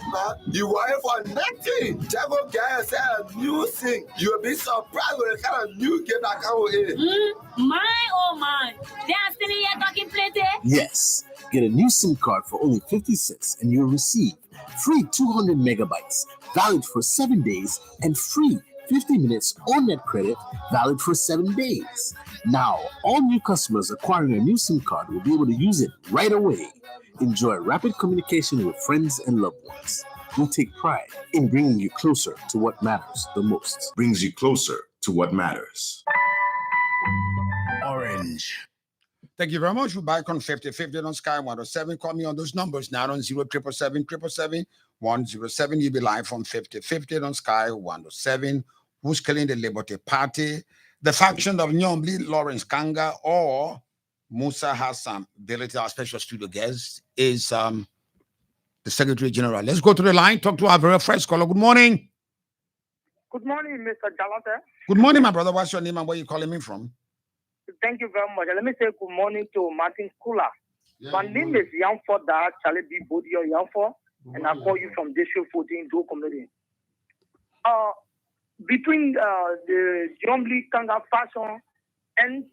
you worry for nothing. Just go get yourself a new thing. You'll be surprised with the kind of new game that come with it. My oh my, they are still here talking plenty. Yes, get a new SIM card for only 50 cents and you'll receive free 200 megabytes, valid for 7 days, and free 50 minutes on net credit, valid for 7 days. Now, all new customers acquiring a new SIM card will be able to use it right away. Enjoy rapid communication with friends and loved ones. We take pride in bringing you closer to what matters the most. Brings you closer to what matters. Orange. Thank you very much. We're back on 50/50 on Sky 107. Call me on those numbers now on 07777 You'll be live on 50/50 on Sky 107. Who's killing the Liberty Party? The faction of Nyomblee, Lawrence Karnga, or Musa Hassan, Bility, our special studio guest, is the Secretary General. Let's go to the line, talk to our very first caller. Good morning. Good morning, Mr. Jlateh. Good morning, my brother. What's your name and where you calling me from? Thank you very much. Let me say good morning to Martin Kullah. My name is Yamfo Da Charlie B. Bodio Yamfo, and I call you from District 14 Do Community. Between the Nyomblee Karnga faction and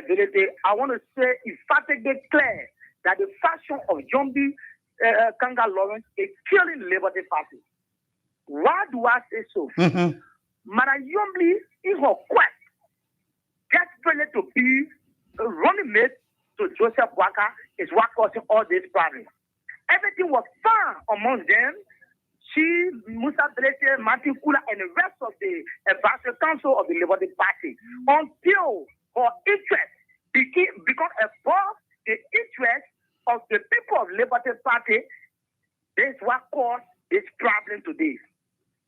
Bility, I want to say emphatically clear that the faction of Nyomblee Karnga Lawrence is killing the Liberty Party. Why do I say so? Madam Nyomblee, in her quest, desperate to be a running mate to Joseph Waka is what causing all this problem. Everything was fine among them. She, Musa, Jlateh, Martin Kullah, and the rest of the advisory council of the Liberty Party until her interest become above the interest of the people of Liberty Party. This is what caused this problem today.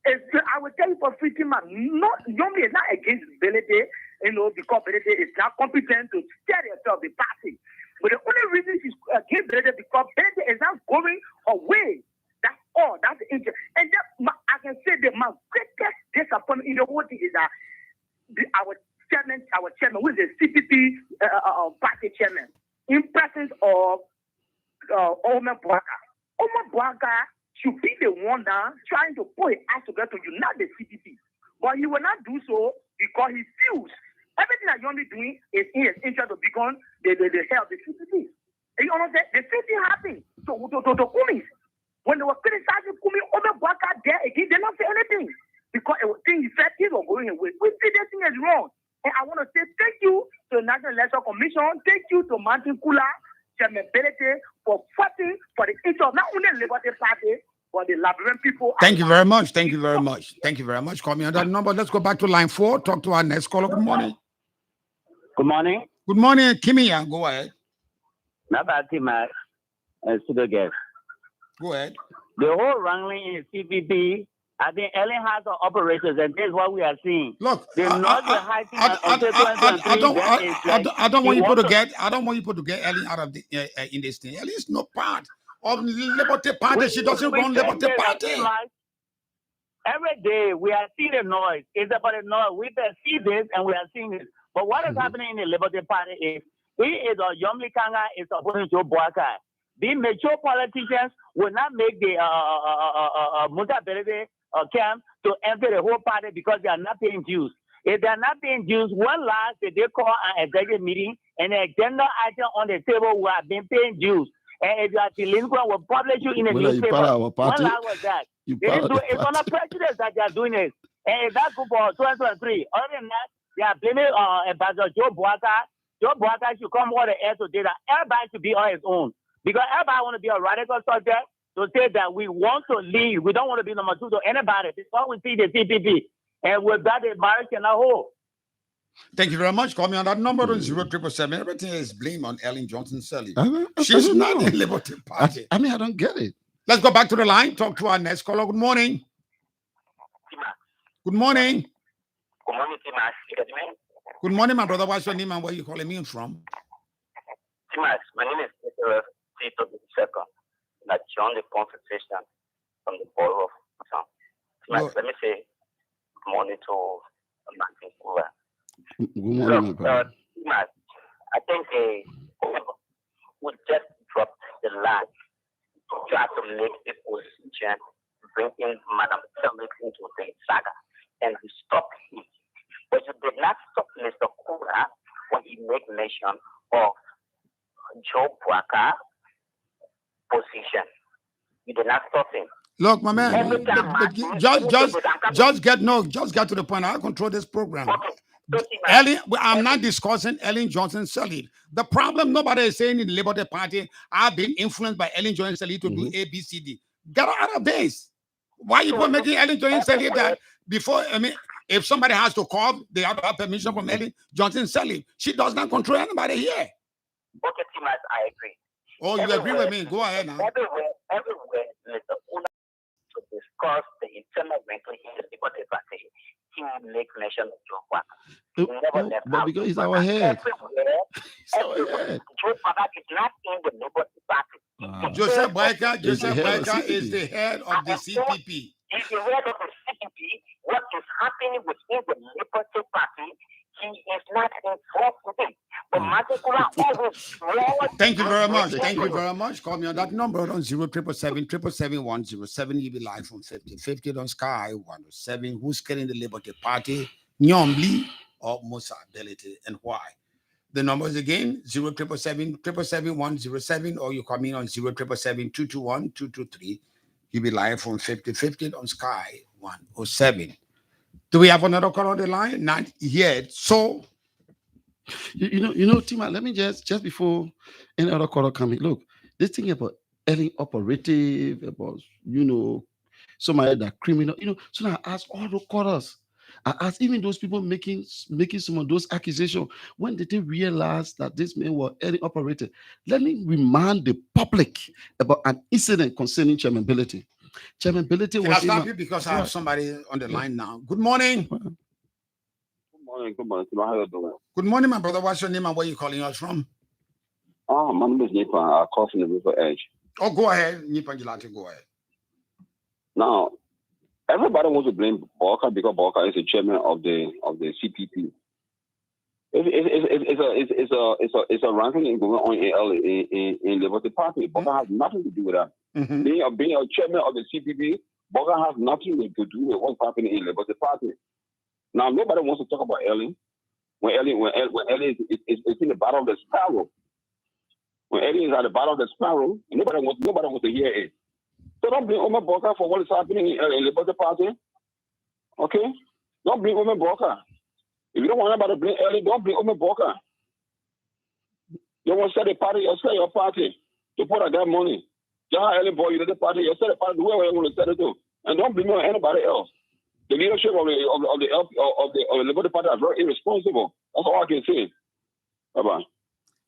I will tell you for free, man, Nyomblee is not against Bility, because Bility is not competent to steer herself the party. But the only reason she's against Bility because Bility is not going away. That's all. That's the interest. And then I can say that my greatest disappointment in the whole thing is that our chairman, who is the CPP party chairman, in presence of Omar Bwaka. Omar Bwaka should be the one now trying to put his ass together to unite the CPP. But he will not do so because he feels everything that Nyomblee doing is in his interest to become the head of the CPP. And you understand? Kumi. When they were criticizing Kumi over Bwaka there again, they don't say anything. Because it was things effective or going away. We see this thing is wrong. And I want to say thank you to the National Electoral Commission. Thank you to Martin Kullah, Chairman Bility, for fighting for the interest of not only the Liberty Party, but the Liberian people. Thank you very much. Thank you very much. Thank you very much. Call me on that number. Let's go back to line 4. Talk to our next caller. Good morning. Good morning. Good morning, Kimia. Go ahead. Not bad, Tima. Studio guest. Go ahead. The whole wrangling in CPP, I think Ellen has the operations, and this is what we are seeing. Look, I don't want you to get. I don't want you to get Ellen out of the in this thing. Ellen is not part of Liberty Party. She doesn't run Liberty Party. Every day we are seeing the noise. It's about the noise. We see this and we are seeing it. But what is happening in the Liberty Party is he is a Nyomblee Karnga is opposing Joe Boakai. The mature politicians will not make the Musa camp to enter the whole party because they are not paying dues. If they are not paying dues, one last they call an executive meeting and the agenda item on the table will have been paying dues. And if you are delinquent, will publish you in the newspaper. One last was that. It's on the president that they are doing it. And if that's good for 2023, other than that, they are blaming Ambassador Joe Boakai. Joe Boakai should come over the air to do that. Everybody should be on his own. Because everybody want to be a radical subject to say that we want to leave. We don't want to be number 2 to anybody. This is what we see the CPP. And with that, the marriage cannot hold. Thank you very much. Call me on that number 0777. Everything is blame on Ellen Johnson-Sirleaf. She's not in Liberty Party. I mean, I don't get it. Let's go back to the line. Talk to our next caller. Good morning. Good morning. Good morning, Timas. Good morning, my brother. What's your name and where you calling me from? Timas, my name is Mr. Tito II. That joined the conversation from the borough of Hassan. Timas, let me say good morning to Martin Kullah. Good morning, Timas, I think we just dropped the line to try to make the position, bring in Madam Sando into the saga, and we stopped him. But you did not stop Mr. Kullah when he made mention of Joe Boakai position. You did not stop him. Look, my man, just get to the point. I control this program. Ellen, I'm not discussing Ellen Johnson-Sirleaf. The problem, nobody is saying in the Liberty Party, I've been influenced by Ellen Johnson-Sirleaf to do A, B, C, D. Get out of this. Why are you making Ellen Johnson-Sirleaf that before, I mean, if somebody has to call, they have to have permission from Ellen Johnson-Sirleaf. She does not control anybody here. Okay, Timas, I agree. Oh, you agree with me? Go ahead now. Everywhere, Mr. Kullah to discuss the internal wrinkle in the Liberty Party, he will make mention of Joe Boakai. But because he's our head. Everywhere. Joe Boakai is not in the Liberty Party. Joseph Boakai is the head of the CPP. He's the head of the CPP. What is happening within the Liberty Party, he is not involved with it. But Martin Kullah always. Thank you very much. Thank you very much. Call me on that number on 0777 You'll be live from 5050 on Sky 107. Who's getting the Liberty Party? Nyomblee or Musa Bility, and why? The numbers again 0777 or you come in on 0777 You'll be live from 5050 on Sky 107. Do we have another call on the line? Not yet. So, you know, Tima, let me just before any other caller coming, look, this thing about Ellen operative, about, somebody that criminal, so now I ask all the callers, I ask even those people making some of those accusations, when did they realize that this man was Ellen operative? Let me remind the public about an incident concerning Chairman Bility. Chairman Bility was. Can I stop you because I have somebody on the line now? Good morning. Good morning. How are you doing? Good morning, my brother. What's your name and where are you calling us from? Oh, my name is Nipa. I call from the River Edge. Oh, go ahead, Nipa Jlateh. Go ahead. Now, everybody wants to blame Boakai because Boakai is the chairman of the CPP. It's a ranking going on in Liberty Party. Boakai has nothing to do with that. Mm-hmm. Being a chairman of the CPP, Boakai has nothing to do with what's happening in Liberty Party. Now, nobody wants to talk about Ellen when Ellen is in the bottom of the spiral. when Eddie is at the bottom of the spiral, nobody wants to hear it. So don't blame Omar Boka for what is happening in the Liberty Party. Okay? Don't blame Omar Boka. If you don't want anybody to blame Eddie, don't blame Omar Boka. You want to set a party, you set your party to put out that money. John Early Boy, you set the party, you set a party whoever you want to set it to. And don't blame anybody else. The leadership of the Liberty Party are very irresponsible. That's all I can say. Bye-bye.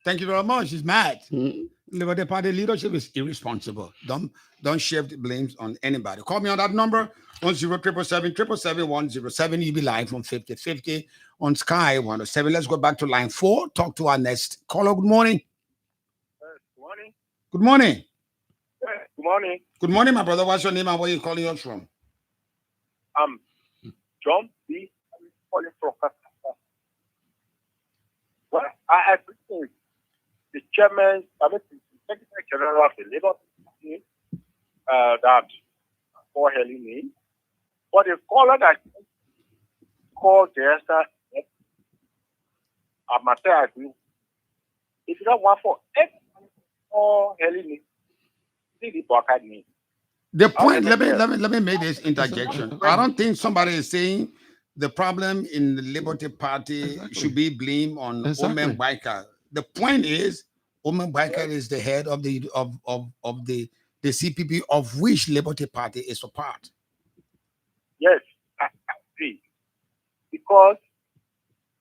Thank you very much. He's mad. Liberty Party leadership is irresponsible. Don't shift the blames on anybody. Call me on that number 107777 You be live from 5050 on Sky 107. Let's go back to line 4. Talk to our next caller. Good morning. Good morning. Good morning. Good morning. Good morning, my brother. What's your name and where are you calling us from? John B. I'm calling from Karnga. Well, I appreciate the chairman, the Secretary General of the Labour Party, that for hailing me. But the caller that called Esther, I must say I agree. If you don't want for everyone for hailing me, see the bucket me. The point, let me make this interjection. I don't think somebody is saying the problem in the Liberty Party should be blamed on Omen Biker. The point is, Omen Biker is the head of the CPP, of which Liberty Party is a part. Yes, I agree. Because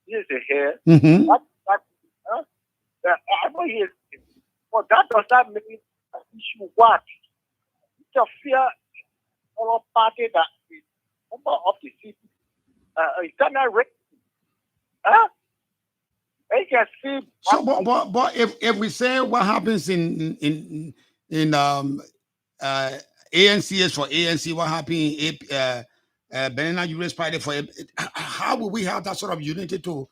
he is the head. I know he is, but that does not mean an issue what? Fear all party that is member of the city internal rating. You can see. So, but if we say what happens in ANC is for ANC, what happened in Banana US Party for how will we have that sort of unity to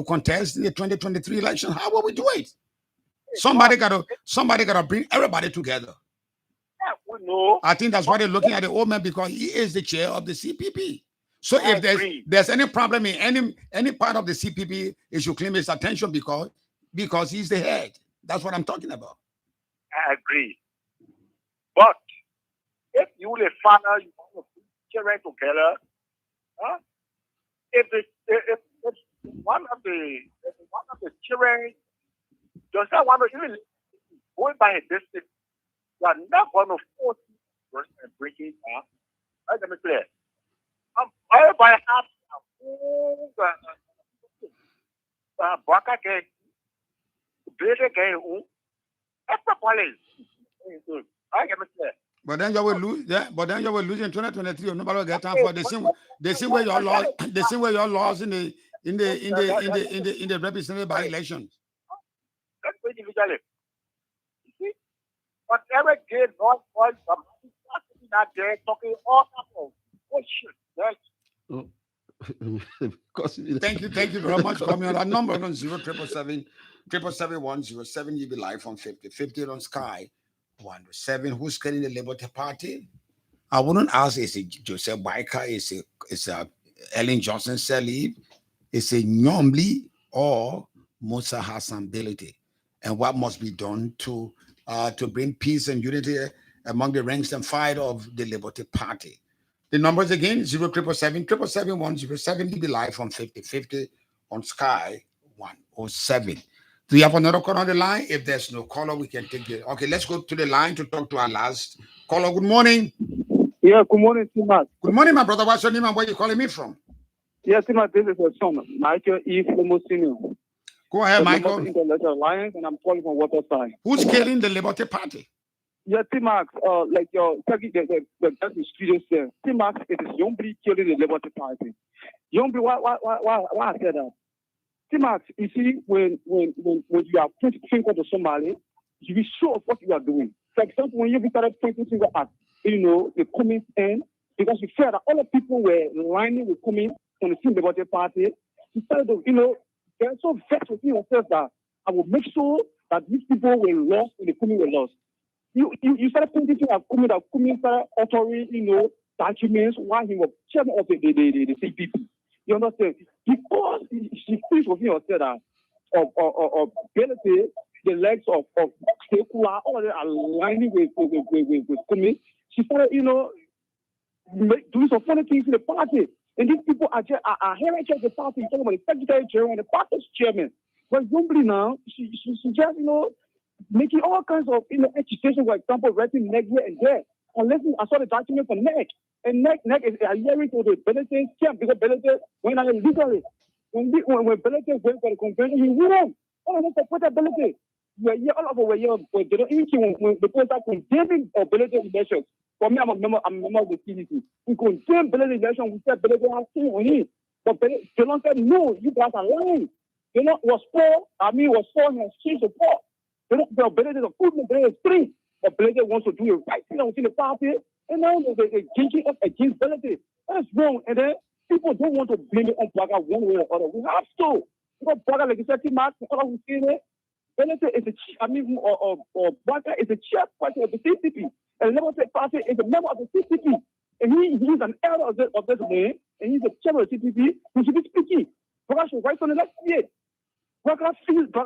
contest in the 2023 election? How will we do it? Somebody gotta bring everybody together. No. I think that's why they're looking at the old man, because he is the chair of the CPP. So if there's any problem in any part of the CPP, it should claim his attention because he's the head. That's what I'm talking about. I agree. But if you the father, you want to put children together, if one of the children does not want to even go by a distance, you are not going to force person and bring it up. Let me clear. Everybody has Baka game, Bility game, everybody. I get me clear. But then you will lose. Yeah, but then you will lose in 2023. Nobody will get time for the same way you lost. The same way you lost in the representative by elections. That's individually. You see, but every day, not all not there talking all about bullshit. Thank you very much. Call me on that number on 0777 You be live on 5050 on Sky 107. Who's getting the Liberty Party? I wouldn't ask is it Joseph Biker, is a Ellen Johnson Sirleaf, is it Nyomblee or Musa Hassan Bility, and what must be done to bring peace and unity among the ranks and file of the Liberty Party. The numbers again, 0777 You be live on 5050 on Sky 107. Do you have another call on the line? If there's no caller, we can take it. Okay, let's go to the line to talk to our last caller. Good morning. Yeah, good morning, Timas. Good morning, my brother. What's your name and where are you calling me from? Yeah, Timas, this is your son, Michael E. Flomo Senior. Go ahead, Michael. Intellectual Alliance, and I'm calling from Waterside. Who's killing the Liberty Party? Yeah, Timax, like your the studio said, Timax, it is Nyomblee killing the Liberty Party. Nyomblee, why I said that? Timax, you see, when you are pointing finger to somebody, you be sure of what you are doing. For example, when you started pointing finger at, the coming end, because you felt that all the people were lining with coming from the same Liberty Party, you started to, they're so vexed with yourself that I will make sure that these people were lost and the coming were lost. You started pointing to a Kumi started uttering, documents while he was chairman of the CPP. You understand? Because she thinks of herself that Bility the legs of Kullah, all of them are lining with Kumi. She started, doing some funny things in the party. And these people are just heritage of the party. You're talking about the secretary general and the party's chairman. But Nyomblee now, she just, making all kinds of, agitation, for example, writing neck here and there. And listen, I saw the document for neck. And neck is adhering to the Bility camp because Bility went out illegally. When Bility went for the convention, he won. All of them supported Bility. All of us were here, but they don't even when the people are condemning Bility elections. For me, I'm a member of the CDC. We condemn Bility election. We said Bility has seen on it. But Delon said, no, you guys are lying. Delon was poor. Was poor and has changed the poor. Bility is a good man. Bility is free. But Bility wants to do it right thing within the party. And now they're changing up against Bility. That's wrong. And then people don't want to blame it on Braga one way or the other. We have to. Because Braga legislative mark, all we say there, Bility is Braga is the chairperson of the CCP. And the Liberty Party is a member of the CCP. And he's an elder of this man, and he's the chairman of the CCP. He should be speaking. Braga should write on the next year. Braga feels he's the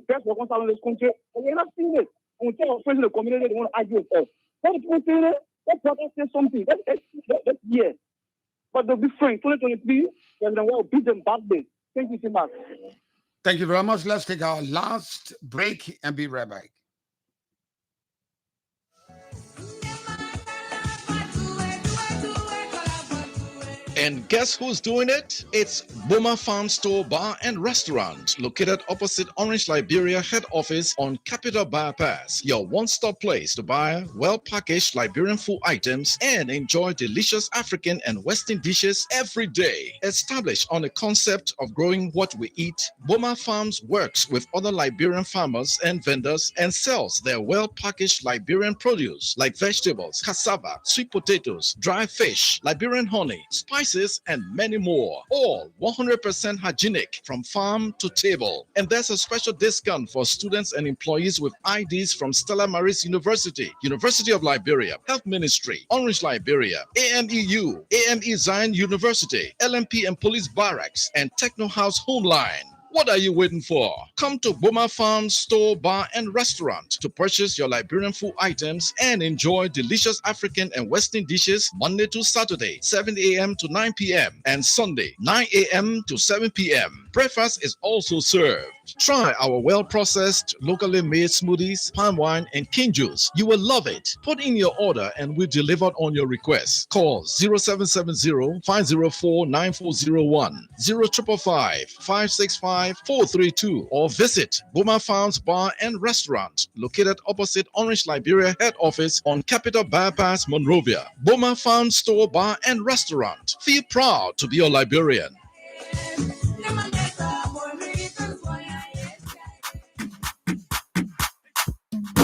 best worker in this country. And we're not seeing it. And we tell our friends in the community they want to argue with us. What the people say there? Let Braga say something. That's yeah. But they'll be frank. 2023, we'll beat them badly. Thank you so much. Thank you very much. Let's take our last break and be right back. And guess who's doing it? It's Boma Farm Store Bar and Restaurant, located opposite Orange Liberia head office on Capitol Bypass. Your one-stop place to buy well-packaged Liberian food items and enjoy delicious African and Western dishes every day. Established on the concept of growing what we eat, Boma Farms works with other Liberian farmers and vendors and sells their well-packaged Liberian produce like vegetables, cassava, sweet potatoes, dry fish, Liberian honey, spices, and many more. All 100% hygienic from farm to table. And there's a special discount for students and employees with IDs from Stella Maris University, University of Liberia, Health Ministry, Orange Liberia, AMEU, AME Zion University, LMP and Police Barracks, and Techno House Homeline. What are you waiting for? Come to Boma Farm Store Bar and Restaurant to purchase your Liberian food items and enjoy delicious African and Western dishes Monday to Saturday, 7 a.m. to 9 p.m. and Sunday, 9 a.m. to 7 p.m. Breakfast is also served. Try our well-processed, locally made smoothies, palm wine, and cane juice. You will love it. Put in your order and we'll deliver on your request. Call 0770-504-9401, 0555-565-432, or visit Boma Farms Bar and Restaurant, located opposite Orange Liberia head office on Capitol Bypass, Monrovia. Boma Farms Store Bar and Restaurant. Feel proud to be a Liberian.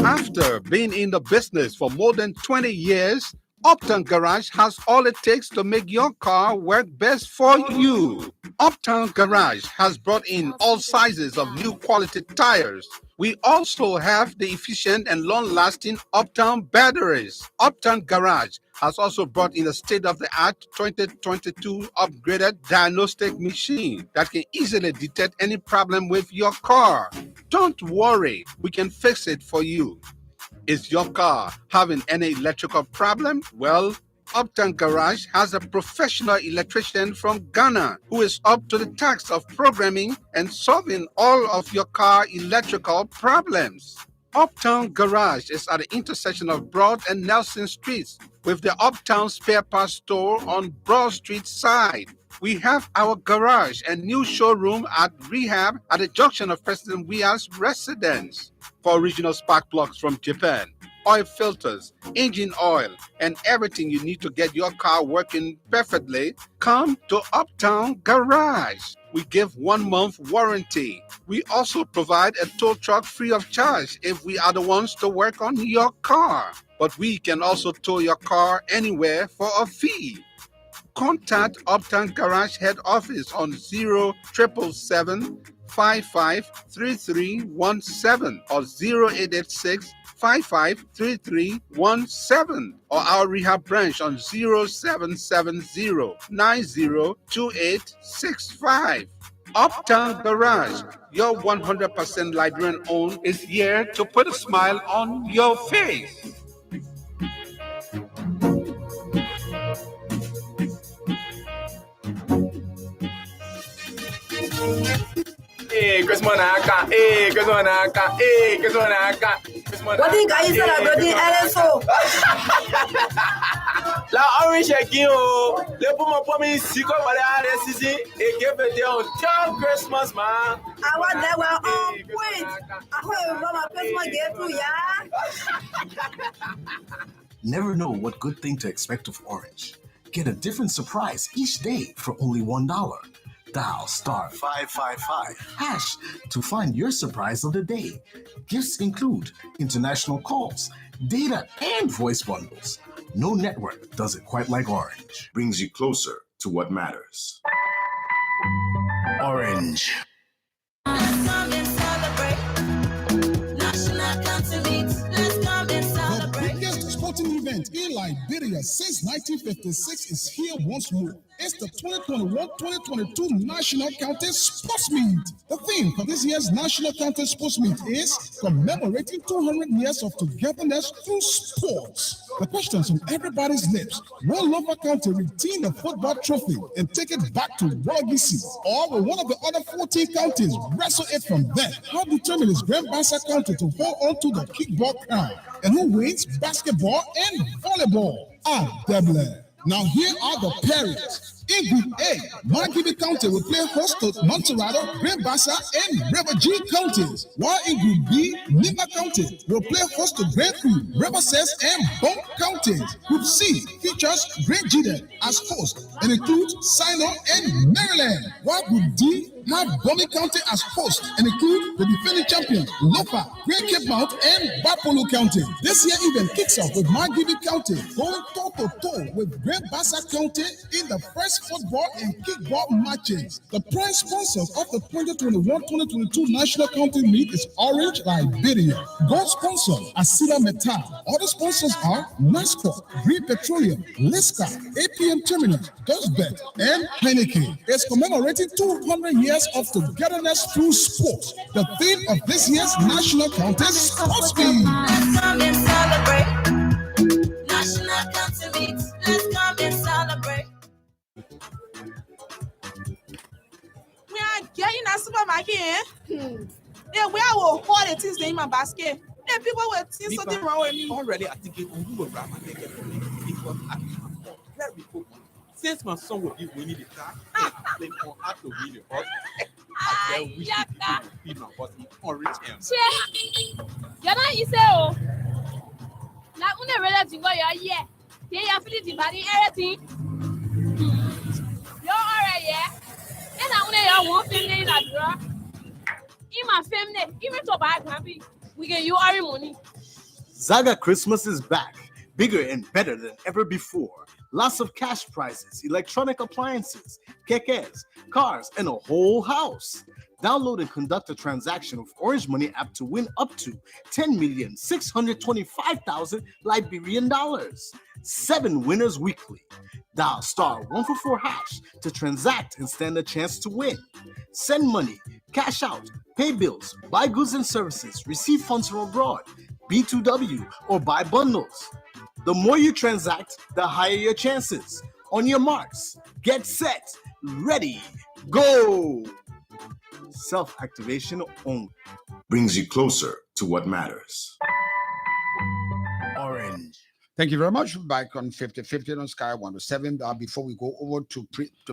After being in the business for more than 20 years, Uptown Garage has all it takes to make your car work best for you. Uptown Garage has brought in all sizes of new quality tires. We also have the efficient and long-lasting Uptown batteries. Uptown Garage has also brought in a state-of-the-art 2022 upgraded diagnostic machine that can easily detect any problem with your car. Don't worry, we can fix it for you. Is your car having any electrical problem? Well, Uptown Garage has a professional electrician from Ghana who is up to the task of programming and solving all of your car electrical problems. Uptown Garage is at the intersection of Broad and Nelson Streets with the Uptown Spare Parts Store on Broad Street side. We have our garage and new showroom at Rehab at the junction of President Weah's residence. For original spark plugs from Japan, oil filters, engine oil, and everything you need to get your car working perfectly, come to Uptown Garage. We give 1 month warranty. We also provide a tow truck free of charge if we are the ones to work on your car. But we can also tow your car anywhere for a fee. Contact Uptown Garage head office on 0777-553317 or 0886-553317 or our rehab branch on 0770-902865. Uptown Garage, your 100% Liberian owned, is here to put a smile on your face. Hey, Christmas Naka. Hey, Christmas Naka. Hey, Christmas Naka. What think I said about the LSO? La orange again, oh. Le pour mon premier ici, comme on a réussi, et que peut-être on tient Christmas, man. I want that one on point. I hope Mama Christmas get to ya. Never know what good thing to expect of Orange. Get a different surprise each day for only $1. Dial *555# to find your surprise of the day. Gifts include international calls, data, and voice bundles. No network does it quite like Orange. Brings you closer to what matters. Orange. The biggest sporting event in Liberia since 1956 is here once more. It's the 2021-2022 National County Sports Meet. The theme for this year's National County Sports Meet is commemorating 200 years of togetherness through sports. The questions on everybody's lips: will Lover County retain the football trophy and take it back to Wagisi? Or will one of the other 14 counties wrestle it from there? How determined is Grand Bassa County to hold on to the kickball crown? And who wins basketball and volleyball? Double. Now here are the pairings. In Group A, Margibi County will play host to Monterado, Grand Bassa, and River G counties. While in Group B, Nimba County will play host to Grand Crew, River Cess, and Bone counties. Group C features Great Jlateh as host and includes Sando and Maryland. While Group D have Bomi County as host and include the defending champions, Lopa, Great Cape Mount, and Bapolo County. This year event kicks off with Margibi County going toe-to-toe with Grand Bassa County in the first football and kickball matches. The prize sponsors of the 2021-2022 National County Meet is Orange Liberia. Gold sponsor Asila Metal. Other sponsors are NASCO, Green Petroleum, Liska, APM Terminal, Dustbed, and Heineken. It's commemorating 200 years of togetherness through sports. The theme of this year's National County Sports Meet. Let's come and celebrate. National County Meet. Let's come and celebrate. We are getting a supermarket. Yeah, where I will hold the things in my basket. Yeah, people will see something wrong with me. Already, I think who will grab my nigga for me because I need my phone. Let me go. Since my son will be winning the car, I play on how to win the horse. I wish you could be my horse in orange him. You're not you say, oh. Now, when the relative go, you're here. They are feeling the body, everything. You're all right, yeah? And I want to one family in that draw. In my family, even to buy happy, we get you our money. Zaga Christmas is back, bigger and better than ever before. Lots of cash prizes, electronic appliances, kekes, cars, and a whole house. Download and conduct a transaction with Orange Money app to win up to 10,625,000 Liberian dollars. 7 winners weekly. Dial *144# to transact and stand a chance to win. Send money, cash out, pay bills, buy goods and services, receive funds from abroad, B2W, or buy bundles. The more you transact, the higher your chances. On your marks, get set, ready, go! Self-activation only. Brings you closer to what matters. Orange. Thank you very much. Back on 50/50 on Sky 107. Before we go over to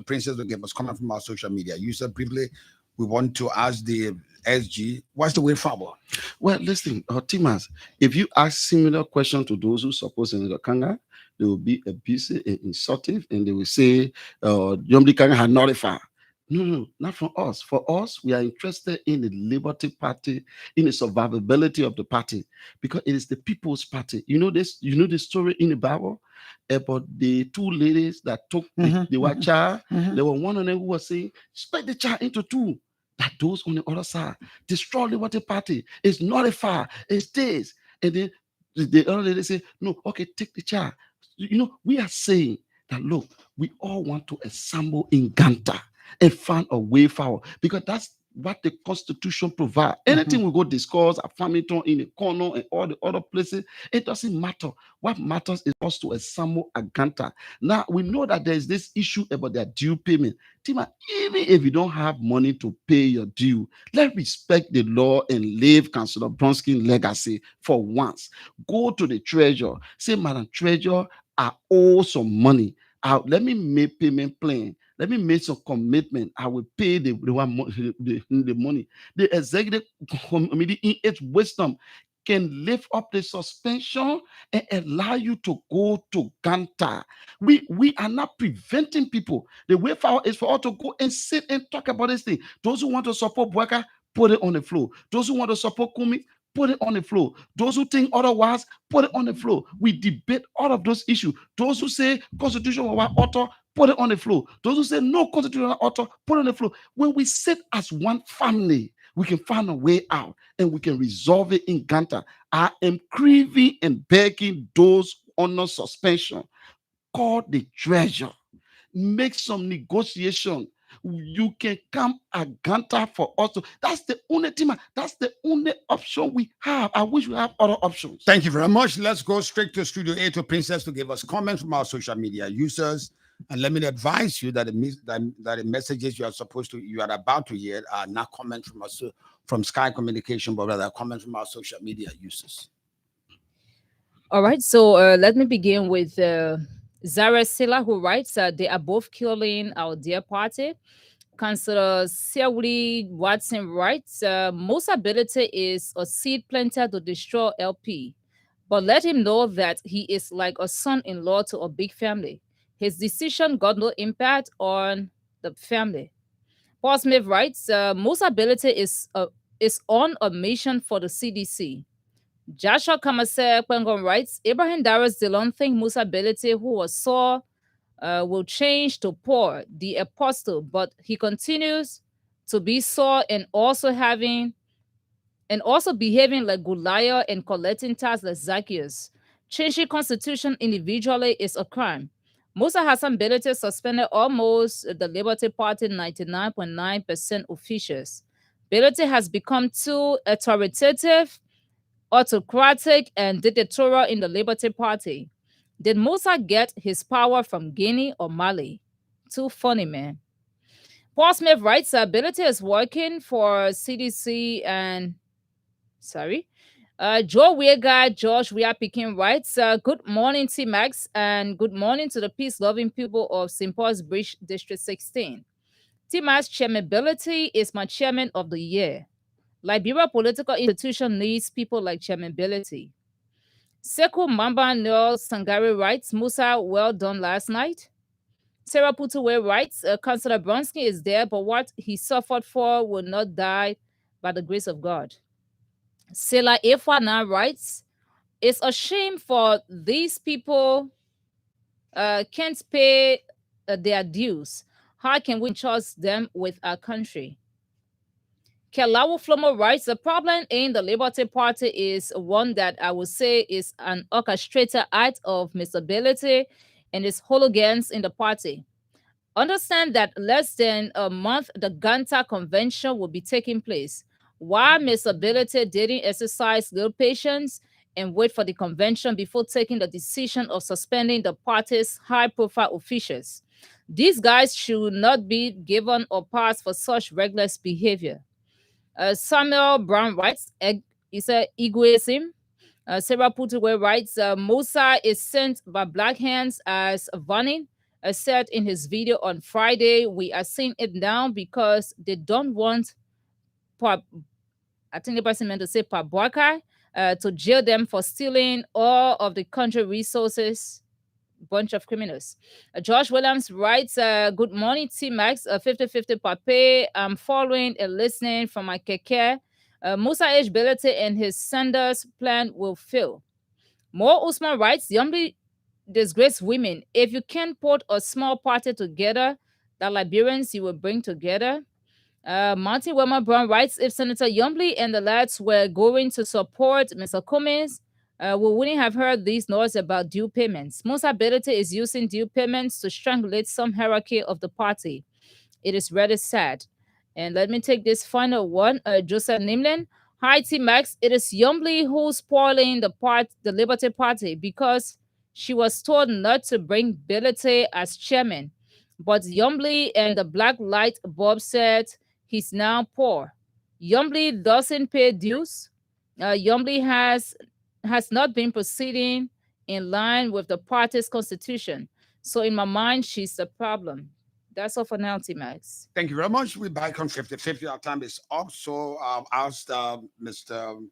Princess to give us comment from our social media user briefly, we want to ask the SG, what's the way forward? Well, listen, Timas, if you ask similar question to those who support Senator Karnga, they will be abusive and insultive, and they will say, Nyomblee Karnga had nullified. No, not from us. For us, we are interested in the Liberty Party, in the survivability of the party, because it is the people's party. You know this. You know the story in the Bible about the 2 ladies that took the white child. There were one of them who was saying, split the child into 2. That those on the other side destroy the Liberty Party. It's nullified. It stays. And then the other lady say, no, okay, take the child. You know, we are saying that look, we all want to assemble in Ganta. and find a way forward, because that's what the Constitution provides. Anything we go discuss at Farmington, in the corner, and all the other places, it doesn't matter. What matters is us to assemble Aganta. Now we know that there is this issue about their due payment. Tima, even if you don't have money to pay your due, let's respect the law and leave Councillor Bronsky's legacy for once. Go to the treasurer, say, Madam Treasurer, I owe some money. Let me make payment plan. Let me make some commitment. I will pay the money. The executive committee, in its wisdom, can lift up the suspension and allow you to go to Ganta. We are not preventing people. The way forward is for us to go and sit and talk about this thing. Those who want to support Bweka, put it on the floor. Those who want to support Kumi, put it on the floor. Those who think otherwise, put it on the floor. We debate all of those issues. Those who say constitution was author, put it on the floor. Those who say no constitutional author, put it on the floor. When we sit as one family, we can find a way out and we can resolve it in Ganta. I am craving and begging those under suspension, call the treasurer, make some negotiation. You can come at Ganta for us. That's the only thing. That's the only option we have. I wish we have other options. Thank you very much. Let's go straight to Studio A to Princess to give us comments from our social media users. And let me advise you that the messages you are about to hear are not comments from us from Sky Communication, but rather comments from our social media users. All right, so let me begin with Zara Silla, who writes, they are both killing our dear party. Councillor Siawli Watson writes, most ability is a seed planter to destroy LP, but let him know that he is like a son-in-law to a big family. His decision got no impact on the family. Paul Smith writes, most ability is on a mission for the CDC. Joshua Kamase Kwengon writes, Abraham Darrows did not think Musa Bility, who was Saul, will change to Paul, the apostle, but he continues to be Saul and also behaving like Goliath and collecting tax like Zacchaeus. Changing constitution individually is a crime. Musa Hassan Bility suspended almost the Liberty Party 99.9% officials. Bility has become too authoritative, autocratic, and dictatorial in the Liberty Party. Did Musa get his power from Guinea or Mali? Too funny, man. Paul Smith writes, Bility is working for CDC and... Sorry. Joe Weirguy, George We Are Picking writes, good morning, T-Max, and good morning to the peace-loving people of St. Paul's Bridge, District 16. T-Max chairmanability is my chairman of the year. Liberia political institution needs people like chairmanability. Sekou Mamba Noel Sangari writes, Musa, well done last night. Sarah Putuwe writes, Councillor Bronsky is there, but what he suffered for will not die by the grace of God. Sela Efwana writes, it's a shame for these people can't pay their dues. How can we trust them with our country? Kelawu Flomo writes, the problem in the Liberty Party is one that I would say is an orchestrated act of misability and its hooligans in the party. Understand that less than a month, the Ganta convention will be taking place. Why misability didn't exercise little patience and wait for the convention before taking the decision of suspending the party's high-profile officials? These guys should not be given a pass for such reckless behavior. Samuel Brown writes, he said, egoism. Sarah Putuwe writes, Musa is sent by black hands as Vanin said in his video on Friday. We are seeing it now because they don't want, I think the person meant to say Pabwaka, to jail them for stealing all of the country resources. Bunch of criminals. Josh Williams writes, good morning, T-Max, 50-50 Pape. I'm following and listening from my keke. Musa H. Bility and his Sanders plan will fail. Mo Usman writes, Nyomblee disgrace women. If you can put a small party together, the Liberians you will bring together. Martin Wilmer Brown writes, if Senator Nyomblee and the lads were going to support Mr. Cummings, we wouldn't have heard these noise about due payments. Most ability is using due payments to strangulate some hierarchy of the party. It is really sad. And let me take this final one. Joseph Nimlin. Hi, T Max. It is Nyomblee who's spoiling the Liberty Party because she was told not to bring Bility as chairman. But Nyomblee and the Black Light Bob said he's now poor. Nyomblee doesn't pay dues. Nyomblee has not been proceeding in line with the party's constitution. So in my mind, she's the problem. That's all for now, T-Max. Thank you very much. We're back on 50-50. Our time is up. So I'll ask Mr.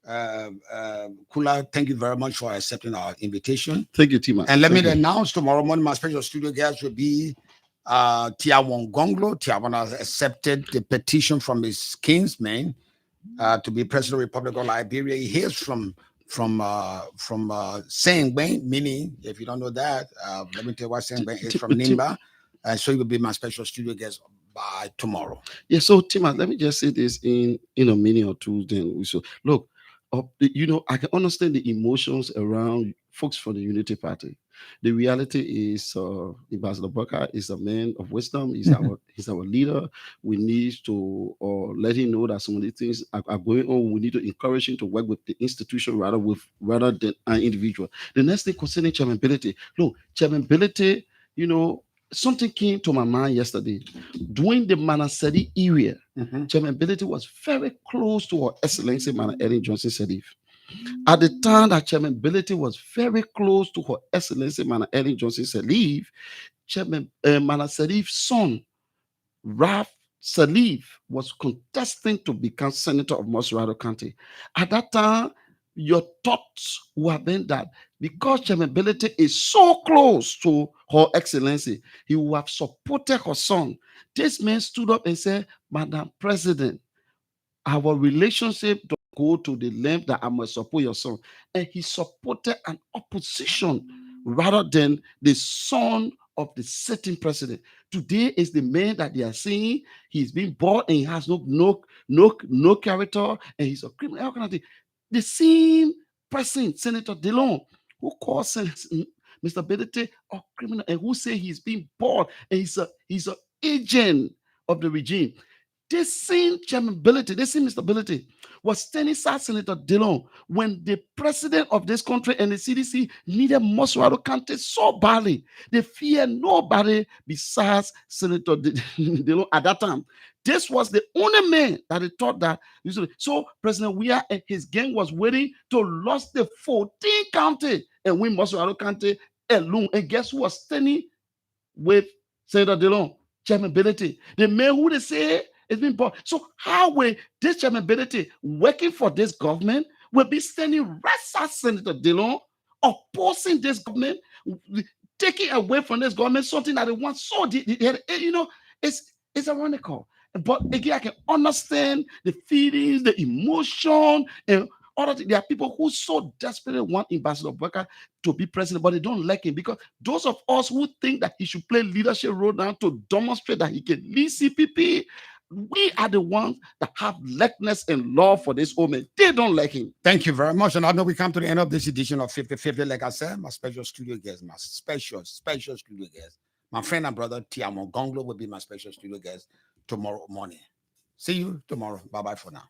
Kullah, thank you very much for accepting our invitation. Thank you, Tima. And let me Thank you. announce tomorrow morning, my special studio guest will be Tiawon Gonglo. Tiawon has accepted the petition from his kinsman to be President of the Republic of Liberia. He hears from Sengbeng, meaning, if you don't know that, let me tell you what Sengbeng is from Nimba. So he will be my special studio guest by tomorrow. Yeah, so Tima, let me just say this in a minute or two. Then we so look, I can understand the emotions around folks from the Unity Party. The reality is, Ambassador Baka is a man of wisdom. He's our leader. We need to let him know that some of the things are going on. We need to encourage him to work with the institution rather than an individual. The next thing concerning Chairman Bility, look, Chairman Bility, something came to my mind yesterday. During the Manasedi era, Chairman Bility was very close to Her Excellency Mana Ellen Johnson Sirleaf. At the time that Chairman Bility was very close to Her Excellency Mana Ellen Johnson Sirleaf, Chairman Mana Sirleaf's son, Ralph Sirleaf, was contesting to become Senator of Mosrado County. At that time, your thoughts would have been that because Chairman Bility is so close to Her Excellency, he would have supported her son. This man stood up and said, Madam President, our relationship don't go to the length that I must support your son. And he supported an opposition rather than the son of the sitting president. Today is the man that they are saying he's been bought and he has no character and he's a criminal. How can I think? The same person, Senator Dillon, who calls Mr. Bility a criminal and who say he's being bought and he's an agent of the regime. This same Chairman Bility, this same Mr. Bility, was standing side Senator Dillon when the president of this country and the CDC needed Mosrado County so badly. They fear nobody besides Senator Dillon at that time. This was the only man that they thought that. So President Weah and his gang was waiting to lose the 14 county and win Mosrado County alone. And guess who was standing with Senator Dillon? Chairman Bility. The man who they say it's been bought. So how will this Chairman Bility working for this government will be standing right side Senator Dillon, opposing this government, taking away from this government something that they want so it's ironical. But again, I can understand the feelings, the emotion, and all that. There are people who so desperately want Ambassador Baka to be president, but they don't like him because those of us who think that he should play leadership role now to demonstrate that he can lead CPP, we are the ones that have likeness and love for this woman. They don't like him. Thank you very much. And I know we come to the end of this edition of 50-50. Like I said, my special studio guest, my special studio guest, my friend and brother, Tiamo Gonglo, will be my special studio guest tomorrow morning. See you tomorrow. Bye-bye for now.